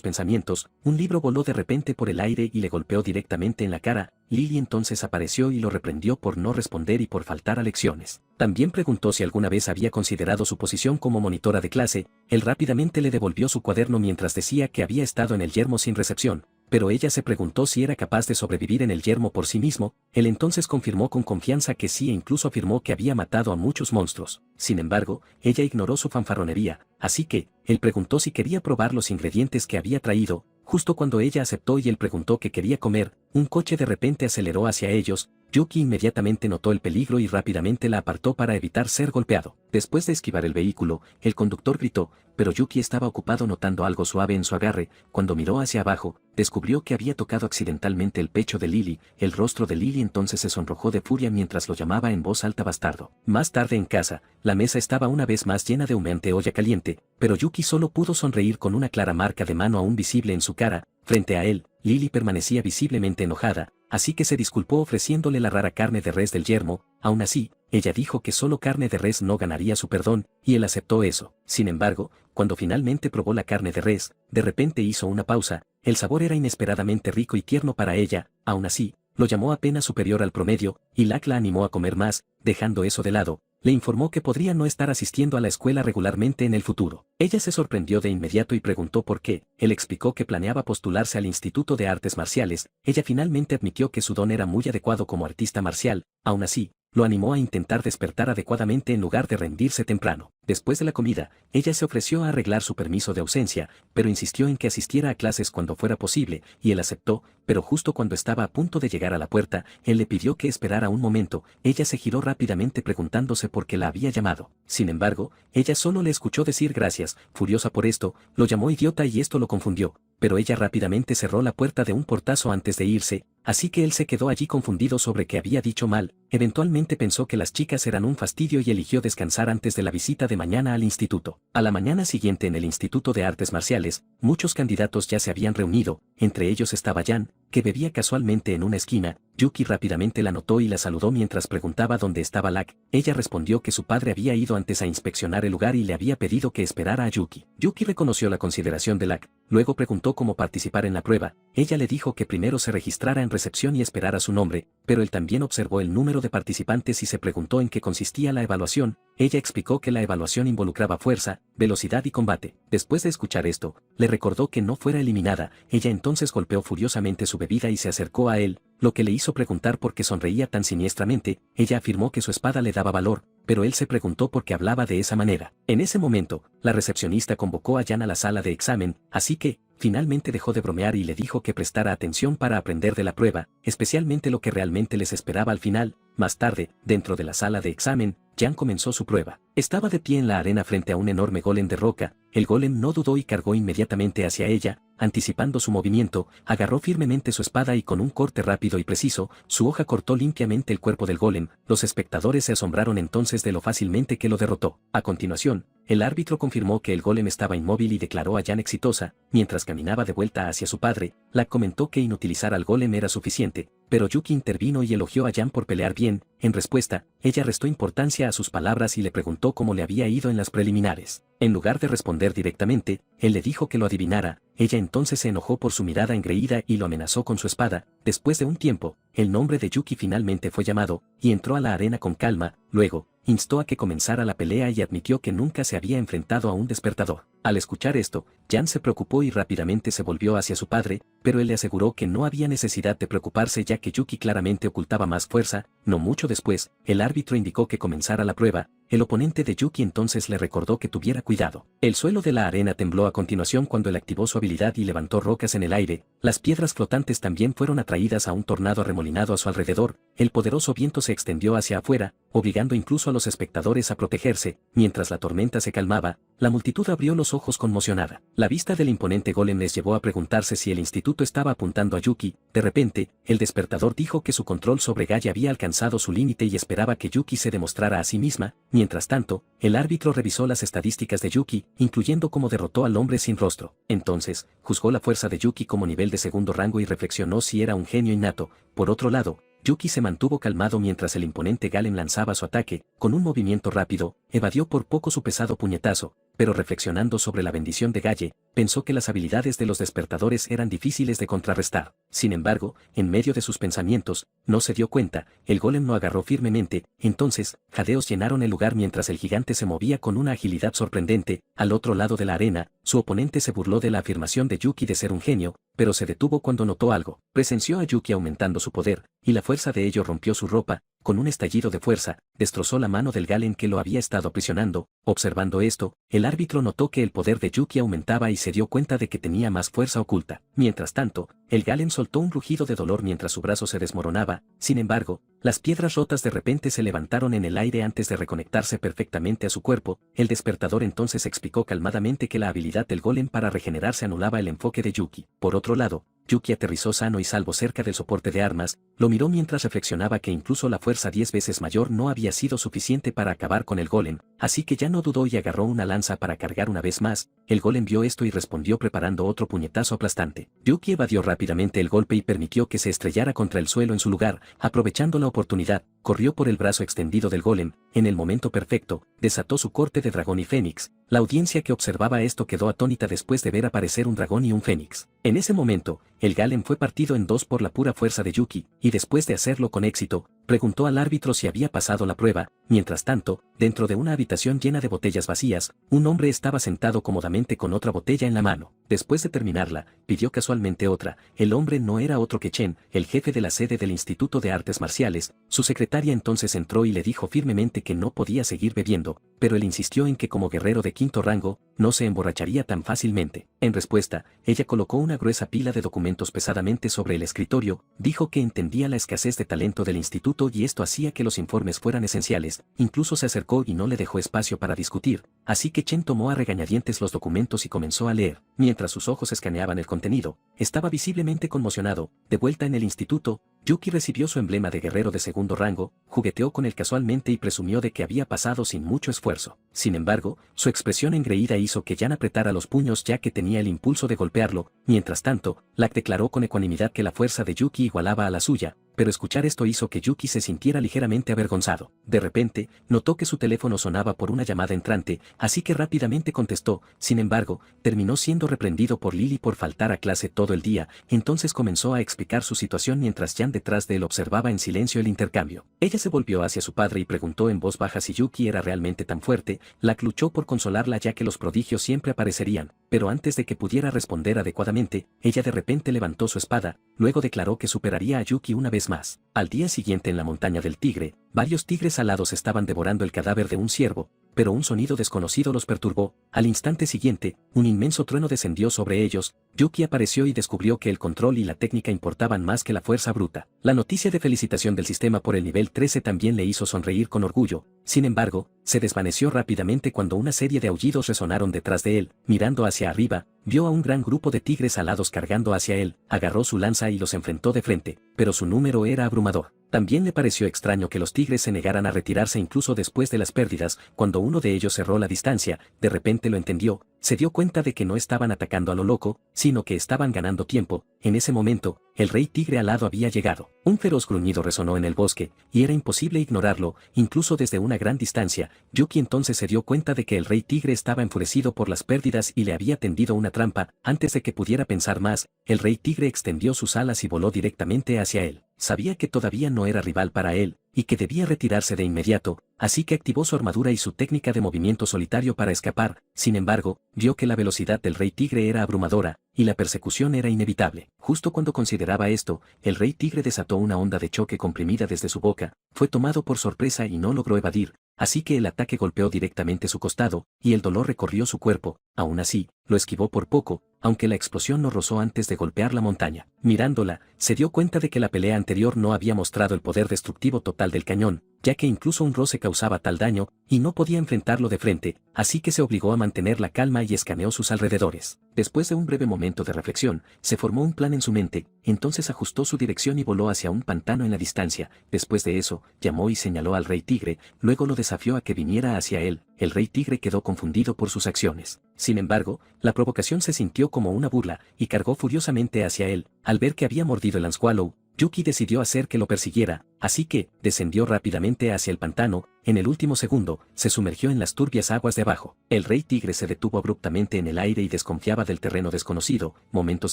pensamientos, un libro voló de repente por el aire y le golpeó directamente en la cara. Lily entonces apareció y lo reprendió por no responder y por faltar a lecciones. También preguntó si alguna vez había considerado su posición como monitora de clase. Él rápidamente le devolvió su cuaderno mientras decía que había estado en el yermo sin recepción, pero ella se preguntó si era capaz de sobrevivir en el yermo por sí mismo. Él entonces confirmó con confianza que sí e incluso afirmó que había matado a muchos monstruos. Sin embargo, ella ignoró su fanfarronería, así que, él preguntó si quería probar los ingredientes que había traído. Justo cuando ella aceptó y él preguntó qué quería comer, un coche de repente aceleró hacia ellos. Yuki inmediatamente notó el peligro y rápidamente la apartó para evitar ser golpeado. Después de esquivar el vehículo, el conductor gritó, pero Yuki estaba ocupado notando algo suave en su agarre. Cuando miró hacia abajo, descubrió que había tocado accidentalmente el pecho de Lily. El rostro de Lily entonces se sonrojó de furia mientras lo llamaba en voz alta bastardo. Más tarde en casa, la mesa estaba una vez más llena de humeante olla caliente, pero Yuki solo pudo sonreír con una clara marca de mano aún visible en su cara. Frente a él, Lily permanecía visiblemente enojada, así que se disculpó ofreciéndole la rara carne de res del yermo. Aún así, ella dijo que solo carne de res no ganaría su perdón, y él aceptó eso. Sin embargo, cuando finalmente probó la carne de res, de repente hizo una pausa. El sabor era inesperadamente rico y tierno para ella. Aún así, lo llamó apenas superior al promedio, y Lack la animó a comer más. Dejando eso de lado, le informó que podría no estar asistiendo a la escuela regularmente en el futuro. Ella se sorprendió de inmediato y preguntó por qué. Él explicó que planeaba postularse al Instituto de Artes Marciales. Ella finalmente admitió que su don era muy adecuado como artista marcial. Aún así, lo animó a intentar despertar adecuadamente en lugar de rendirse temprano. Después de la comida, ella se ofreció a arreglar su permiso de ausencia, pero insistió en que asistiera a clases cuando fuera posible, y él aceptó, pero justo cuando estaba a punto de llegar a la puerta, él le pidió que esperara un momento. Ella se giró rápidamente preguntándose por qué la había llamado. Sin embargo, ella solo le escuchó decir gracias. Furiosa por esto, lo llamó idiota y esto lo confundió, pero ella rápidamente cerró la puerta de un portazo antes de irse, así que él se quedó allí confundido sobre qué había dicho mal. Eventualmente pensó que las chicas eran un fastidio y eligió descansar antes de la visita de mañana al instituto. A la mañana siguiente en el Instituto de Artes Marciales, muchos candidatos ya se habían reunido, entre ellos estaba Jan, que bebía casualmente en una esquina. Yuki rápidamente la notó y la saludó mientras preguntaba dónde estaba Lak. Ella respondió que su padre había ido antes a inspeccionar el lugar y le había pedido que esperara a Yuki. Yuki reconoció la consideración de Lak, luego preguntó cómo participar en la prueba. Ella le dijo que primero se registrara en recepción y esperara su nombre, pero él también observó el número de participantes y se preguntó en qué consistía la evaluación. Ella explicó que la evaluación involucraba fuerza, velocidad y combate. Después de escuchar esto, le recordó que no fuera eliminada. Ella entonces golpeó furiosamente su bebida y se acercó a él, lo que le hizo preguntar por qué sonreía tan siniestramente. Ella afirmó que su espada le daba valor, pero él se preguntó por qué hablaba de esa manera. En ese momento, la recepcionista convocó a Jan a la sala de examen, así que, finalmente dejó de bromear y le dijo que prestara atención para aprender de la prueba, especialmente lo que realmente les esperaba al final. Más tarde, dentro de la sala de examen, Jan comenzó su prueba. Estaba de pie en la arena frente a un enorme golem de roca. El golem no dudó y cargó inmediatamente hacia ella. Anticipando su movimiento, agarró firmemente su espada y con un corte rápido y preciso, su hoja cortó limpiamente el cuerpo del golem. Los espectadores se asombraron entonces de lo fácilmente que lo derrotó. A continuación, el árbitro confirmó que el golem estaba inmóvil y declaró a Jan exitosa. Mientras caminaba de vuelta hacia su padre, Lak comentó que inutilizar al golem era suficiente, pero Yuki intervino y elogió a Jan por pelear bien. En respuesta, ella restó importancia a sus palabras y le preguntó cómo le había ido en las preliminares. En lugar de responder directamente, él le dijo que lo adivinara. Ella entonces se enojó por su mirada engreída y lo amenazó con su espada. Después de un tiempo, el nombre de Yuki finalmente fue llamado, y entró a la arena con calma. Luego, instó a que comenzara la pelea y admitió que nunca se había enfrentado a un despertador. Al escuchar esto, Jan se preocupó y rápidamente se volvió hacia su padre, pero él le aseguró que no había necesidad de preocuparse ya que Yuki claramente ocultaba más fuerza. No mucho después, el árbitro indicó que comenzara la prueba. El oponente de Yuki entonces le recordó que tuviera cuidado. El suelo de la arena tembló a continuación cuando él activó su habilidad y levantó rocas en el aire. Las piedras flotantes también fueron atraídas a un tornado arremolinado a su alrededor. El poderoso viento se extendió hacia afuera, obligando incluso a los espectadores a protegerse. Mientras la tormenta se calmaba, la multitud abrió los ojos conmocionada. La vista del imponente golem les llevó a preguntarse si el instituto estaba apuntando a Yuki. De repente, el despertador dijo que su control sobre Gaia había alcanzado su límite y esperaba que Yuki se demostrara a sí misma. Mientras tanto, el árbitro revisó las estadísticas de Yuki, incluyendo cómo derrotó al hombre sin rostro. Entonces, juzgó la fuerza de Yuki como nivel de segundo rango y reflexionó si era un genio innato. Por otro lado, Yuki se mantuvo calmado mientras el imponente golem lanzaba su ataque. Con un movimiento rápido, evadió por poco su pesado puñetazo, pero reflexionando sobre la bendición de Gaia, pensó que las habilidades de los despertadores eran difíciles de contrarrestar. Sin embargo, en medio de sus pensamientos, no se dio cuenta, el golem lo agarró firmemente. Entonces, jadeos llenaron el lugar mientras el gigante se movía con una agilidad sorprendente. Al otro lado de la arena, su oponente se burló de la afirmación de Yuki de ser un genio, pero se detuvo cuando notó algo. Presenció a Yuki aumentando su poder, y la fuerza de ello rompió su ropa. Con un estallido de fuerza, destrozó la mano del golem que lo había estado aprisionando. Observando esto, el árbitro notó que el poder de Yuki aumentaba y se dio cuenta de que tenía más fuerza oculta. Mientras tanto, el golem soltó un rugido de dolor mientras su brazo se desmoronaba. Sin embargo, las piedras rotas de repente se levantaron en el aire antes de reconectarse perfectamente a su cuerpo. El despertador entonces explicó calmadamente que la habilidad del golem para regenerarse anulaba el enfoque de Yuki. Por otro lado, Yuki aterrizó sano y salvo cerca del soporte de armas. Lo miró mientras reflexionaba que incluso la fuerza 10 veces mayor no había sido suficiente para acabar con el golem, así que ya no dudó y agarró una lanza para cargar una vez más. El golem vio esto y respondió preparando otro puñetazo aplastante. Yuki evadió rápidamente el golpe y permitió que se estrellara contra el suelo en su lugar. Aprovechando la oportunidad, corrió por el brazo extendido del golem. En el momento perfecto, desató su corte de dragón y fénix. La audiencia que observaba esto quedó atónita después de ver aparecer un dragón y un fénix. En ese momento, el golem fue partido en dos por la pura fuerza de Yuki, y después de hacerlo con éxito, Preguntó al árbitro si había pasado la prueba. Mientras tanto, dentro de una habitación llena de botellas vacías, un hombre estaba sentado cómodamente con otra botella en la mano. Después de terminarla, pidió casualmente otra. El hombre no era otro que Chen, el jefe de la sede del Instituto de Artes Marciales. Su secretaria entonces entró y le dijo firmemente que no podía seguir bebiendo, pero él insistió en que como guerrero de quinto rango, no se emborracharía tan fácilmente. En respuesta, ella colocó una gruesa pila de documentos pesadamente sobre el escritorio, dijo que entendía la escasez de talento del instituto y esto hacía que los informes fueran esenciales, incluso se acercó y no le dejó espacio para discutir, así que Chen tomó a regañadientes los documentos y comenzó a leer. Mientras sus ojos escaneaban el contenido, estaba visiblemente conmocionado. De vuelta en el instituto, Yuki recibió su emblema de guerrero de segundo rango, jugueteó con él casualmente y presumió de que había pasado sin mucho esfuerzo. Sin embargo, su expresión engreída hizo que Jan apretara los puños ya que tenía el impulso de golpearlo. Mientras tanto, Lack declaró con ecuanimidad que la fuerza de Yuki igualaba a la suya, pero escuchar esto hizo que Yuki se sintiera ligeramente avergonzado. De repente, notó que su teléfono sonaba por una llamada entrante, así que rápidamente contestó. Sin embargo, terminó siendo reprendido por Lily por faltar a clase todo el día, entonces comenzó a explicar su situación mientras Jan detrás de él observaba en silencio el intercambio. Ella se volvió hacia su padre y preguntó en voz baja si Yuki era realmente tan fuerte. Lack luchó por consolarla ya que los prodigios siempre aparecerían, pero antes de que pudiera responder adecuadamente, ella de repente levantó su espada, luego declaró que superaría a Yuki una vez más. Al día siguiente en la montaña del tigre, varios tigres alados estaban devorando el cadáver de un ciervo, pero un sonido desconocido los perturbó. Al instante siguiente, un inmenso trueno descendió sobre ellos. Yuki apareció y descubrió que el control y la técnica importaban más que la fuerza bruta. La noticia de felicitación del sistema por el nivel 13 también le hizo sonreír con orgullo. Sin embargo, se desvaneció rápidamente cuando una serie de aullidos resonaron detrás de él. Mirando hacia arriba, vio a un gran grupo de tigres alados cargando hacia él, agarró su lanza y los enfrentó de frente, pero su número era abrumador. También le pareció extraño que los tigres se negaran a retirarse incluso después de las pérdidas. Cuando uno de ellos cerró la distancia, de repente lo entendió, se dio cuenta de que no estaban atacando a lo loco, sino que estaban ganando tiempo. En ese momento, el rey tigre alado había llegado. Un feroz gruñido resonó en el bosque, y era imposible ignorarlo, incluso desde una gran distancia. Yuki entonces se dio cuenta de que el rey tigre estaba enfurecido por las pérdidas y le había tendido una trampa. Antes de que pudiera pensar más, el rey tigre extendió sus alas y voló directamente hacia él. Sabía que todavía no era rival para él, y que debía retirarse de inmediato, así que activó su armadura y su técnica de movimiento solitario para escapar. Sin embargo, vio que la velocidad del rey tigre era abrumadora, y la persecución era inevitable. Justo cuando consideraba esto, el rey tigre desató una onda de choque comprimida desde su boca, fue tomado por sorpresa y no logró evadir, así que el ataque golpeó directamente su costado, y el dolor recorrió su cuerpo. Aún así, lo esquivó por poco, aunque la explosión no rozó antes de golpear la montaña. Mirándola, se dio cuenta de que la pelea anterior no había mostrado el poder destructivo total del cañón, ya que incluso un roce causaba tal daño, y no podía enfrentarlo de frente, así que se obligó a mantener la calma y escaneó sus alrededores. Después de un breve momento de reflexión, se formó un plan en su mente, entonces ajustó su dirección y voló hacia un pantano en la distancia. Después de eso, llamó y señaló al rey tigre, luego lo desafió a que viniera hacia él. El rey tigre quedó confundido por sus acciones. Sin embargo, la provocación se sintió como una burla, y cargó furiosamente hacia él. Al ver que había mordido el Landswallow, Yuki decidió hacer que lo persiguiera, así que, descendió rápidamente hacia el pantano. En el último segundo, se sumergió en las turbias aguas de abajo. El rey tigre se detuvo abruptamente en el aire y desconfiaba del terreno desconocido. Momentos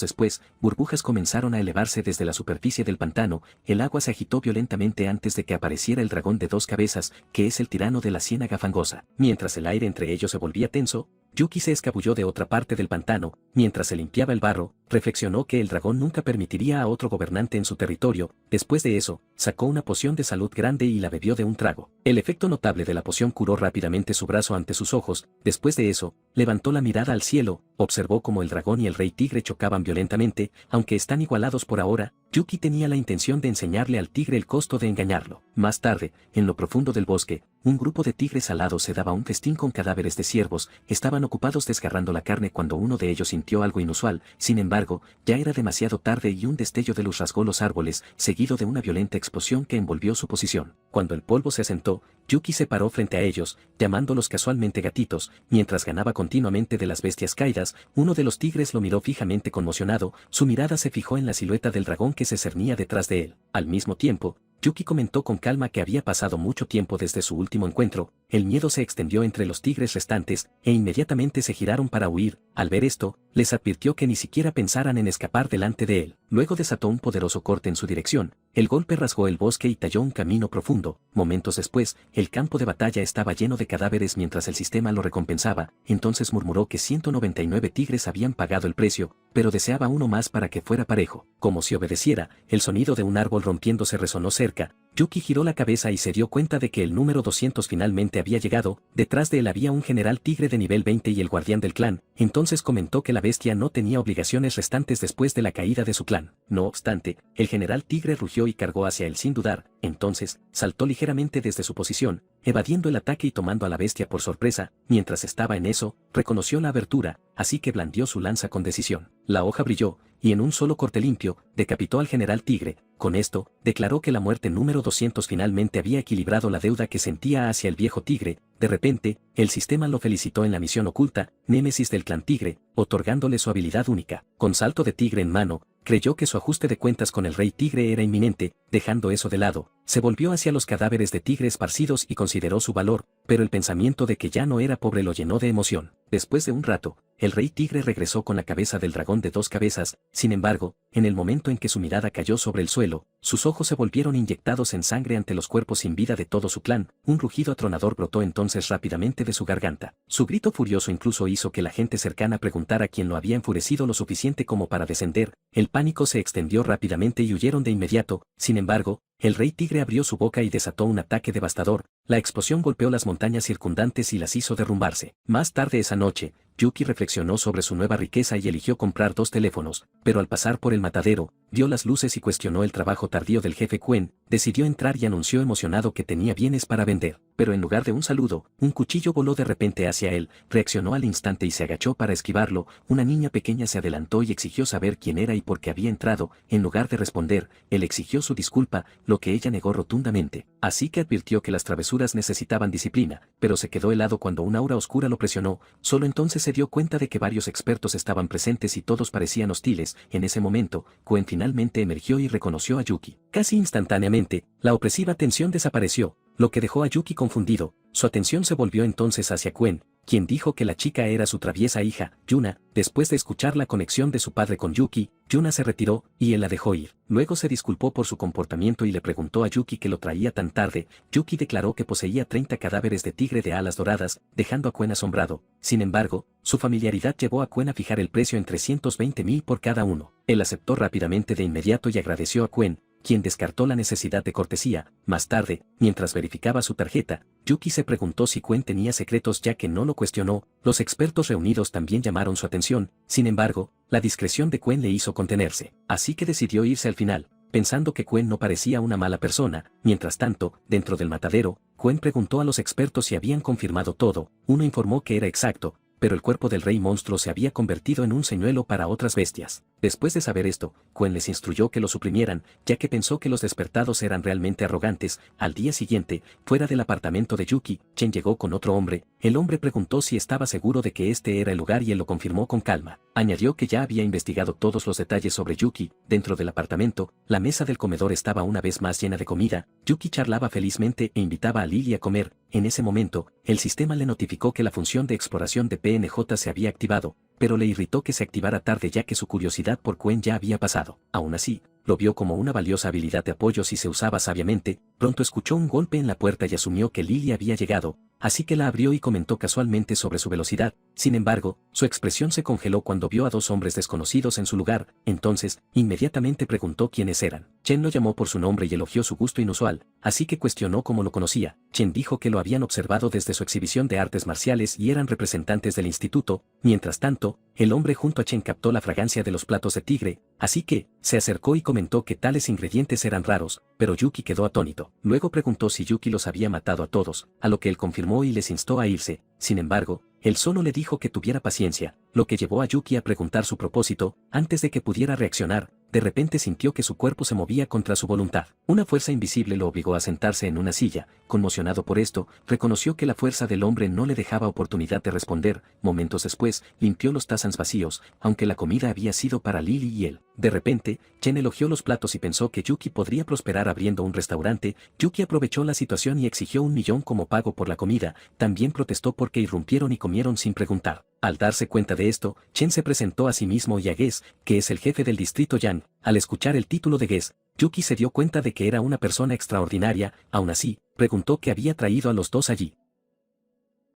después, burbujas comenzaron a elevarse desde la superficie del pantano. El agua se agitó violentamente antes de que apareciera el dragón de dos cabezas, que es el tirano de la ciénaga fangosa. Mientras el aire entre ellos se volvía tenso, Yuki se escabulló de otra parte del pantano. Mientras se limpiaba el barro, reflexionó que el dragón nunca permitiría a otro gobernante en su territorio. Después de eso, sacó una poción de salud grande y la bebió de un trago. El efecto notable de la poción curó rápidamente su brazo ante sus ojos. Después de eso, levantó la mirada al cielo, observó cómo el dragón y el rey tigre chocaban violentamente. Aunque están igualados por ahora, Yuki tenía la intención de enseñarle al tigre el costo de engañarlo. Más tarde, en lo profundo del bosque, un grupo de tigres alados se daba un festín con cadáveres de ciervos. Estaban ocupados desgarrando la carne cuando uno de ellos sintió algo inusual. Sin embargo, ya era demasiado tarde y un destello de luz rasgó los árboles, seguido de una violenta explosión que envolvió su posición. Cuando el polvo se asentó, Yuki se paró frente a ellos, llamándolos casualmente gatitos. Mientras ganaba continuamente de las bestias caídas, uno de los tigres lo miró fijamente conmocionado. Su mirada se fijó en la silueta del dragón que se cernía detrás de él. Al mismo tiempo, Yuki comentó con calma que había pasado mucho tiempo desde su último encuentro, el miedo se extendió entre los tigres restantes, e inmediatamente se giraron para huir. Al ver esto, les advirtió que ni siquiera pensaran en escapar delante de él. Luego desató un poderoso corte en su dirección, el golpe rasgó el bosque y talló un camino profundo. Momentos después, el campo de batalla estaba lleno de cadáveres mientras el sistema lo recompensaba, entonces murmuró que 199 tigres habían pagado el precio, pero deseaba uno más para que fuera parejo. Como si obedeciera, el sonido de un árbol rompiéndose resonó cerca. Yuki giró la cabeza y se dio cuenta de que el número 200 finalmente había llegado. Detrás de él había un general tigre de nivel 20 y el guardián del clan. Entonces comentó que la bestia no tenía obligaciones restantes después de la caída de su clan. No obstante, el general tigre rugió y cargó hacia él sin dudar. Entonces, saltó ligeramente desde su posición, evadiendo el ataque y tomando a la bestia por sorpresa. Mientras estaba en eso, reconoció la abertura, así que blandió su lanza con decisión. La hoja brilló, y en un solo corte limpio, decapitó al general tigre. Con esto, declaró que la muerte número 200 finalmente había equilibrado la deuda que sentía hacia el viejo tigre. De repente, el sistema lo felicitó en la misión oculta, Némesis del clan tigre, otorgándole su habilidad única. Con salto de tigre en mano, creyó que su ajuste de cuentas con el rey tigre era inminente. Dejando eso de lado, se volvió hacia los cadáveres de tigre esparcidos y consideró su valor, pero el pensamiento de que ya no era pobre lo llenó de emoción. Después de un rato, el rey tigre regresó con la cabeza del dragón de 2 cabezas. Sin embargo, en el momento en que su mirada cayó sobre el suelo, sus ojos se volvieron inyectados en sangre ante los cuerpos sin vida de todo su clan. Un rugido atronador brotó entonces rápidamente de su garganta. Su grito furioso incluso hizo que la gente cercana preguntara quién lo había enfurecido lo suficiente como para descender. El pánico se extendió rápidamente y huyeron de inmediato. Sin embargo, el rey tigre abrió su boca y desató un ataque devastador. La explosión golpeó las montañas circundantes y las hizo derrumbarse. Más tarde esa noche, Yuki reflexionó sobre su nueva riqueza y eligió comprar 2 teléfonos, pero al pasar por el matadero, vio las luces y cuestionó el trabajo tardío del jefe Quen. Decidió entrar y anunció emocionado que tenía bienes para vender, pero en lugar de un saludo, un cuchillo voló de repente hacia él. Reaccionó al instante y se agachó para esquivarlo. Una niña pequeña se adelantó y exigió saber quién era y por qué había entrado. En lugar de responder, él exigió su disculpa, lo que ella negó rotundamente. Así que advirtió que las travesuras necesitaban disciplina, pero se quedó helado cuando una aura oscura lo presionó. Solo entonces se dio cuenta de que varios expertos estaban presentes y todos parecían hostiles. En ese momento, Quen finalmente emergió y reconoció a Yuki. Casi instantáneamente, la opresiva tensión desapareció, lo que dejó a Yuki confundido. Su atención se volvió entonces hacia Quen, quien dijo que la chica era su traviesa hija, Yuna. Después de escuchar la conexión de su padre con Yuki, Yuna se retiró, y él la dejó ir. Luego se disculpó por su comportamiento y le preguntó a Yuki qué lo traía tan tarde. Yuki declaró que poseía 30 cadáveres de tigre de alas doradas, dejando a Quen asombrado. Sin embargo, su familiaridad llevó a Quen a fijar el precio en 320,000 por cada uno. Él aceptó rápidamente de inmediato y agradeció a Quen, quien descartó la necesidad de cortesía. Más tarde, mientras verificaba su tarjeta, Yuki se preguntó si Quen tenía secretos ya que no lo cuestionó. Los expertos reunidos también llamaron su atención. Sin embargo, la discreción de Quen le hizo contenerse, así que decidió irse al final, pensando que Quen no parecía una mala persona. Mientras tanto, dentro del matadero, Quen preguntó a los expertos si habían confirmado todo. Uno informó que era exacto, pero el cuerpo del rey monstruo se había convertido en un señuelo para otras bestias. Después de saber esto, Quen les instruyó que lo suprimieran, ya que pensó que los despertados eran realmente arrogantes. Al día siguiente, fuera del apartamento de Yuki, Chen llegó con otro hombre. El hombre preguntó si estaba seguro de que este era el lugar y él lo confirmó con calma. Añadió que ya había investigado todos los detalles sobre Yuki. Dentro del apartamento, la mesa del comedor estaba una vez más llena de comida. Yuki charlaba felizmente e invitaba a Lily a comer. En ese momento, el sistema le notificó que la función de exploración de PNJ se había activado, pero le irritó que se activara tarde ya que su curiosidad por Quen ya había pasado. Aún así, lo vio como una valiosa habilidad de apoyo si se usaba sabiamente. Pronto escuchó un golpe en la puerta y asumió que Lily había llegado, así que la abrió y comentó casualmente sobre su velocidad. Sin embargo, su expresión se congeló cuando vio a 2 hombres desconocidos en su lugar. Entonces, inmediatamente preguntó quiénes eran. Chen lo llamó por su nombre y elogió su gusto inusual, así que cuestionó cómo lo conocía. Chen dijo que lo habían observado desde su exhibición de artes marciales y eran representantes del instituto. Mientras tanto, el hombre junto a Chen captó la fragancia de los platos de tigre, así que se acercó y comentó que tales ingredientes eran raros, pero Yuki quedó atónito. Luego preguntó si Yuki los había matado a todos, a lo que él confirmó y les instó a irse. Sin embargo, él solo le dijo que tuviera paciencia, lo que llevó a Yuki a preguntar su propósito. Antes de que pudiera reaccionar, de repente sintió que su cuerpo se movía contra su voluntad. Una fuerza invisible lo obligó a sentarse en una silla. Conmocionado por esto, reconoció que la fuerza del hombre no le dejaba oportunidad de responder. Momentos después, limpió los tazones vacíos, aunque la comida había sido para Lily y él. De repente, Chen elogió los platos y pensó que Yuki podría prosperar abriendo un restaurante. Yuki aprovechó la situación y exigió 1.000.000 como pago por la comida. También protestó porque irrumpieron y comieron sin preguntar. Al darse cuenta de esto, Chen se presentó a sí mismo y a Guess, que es el jefe del distrito Yang. Al escuchar el título de Guess, Yuki se dio cuenta de que era una persona extraordinaria. Aún así, preguntó qué había traído a los dos allí.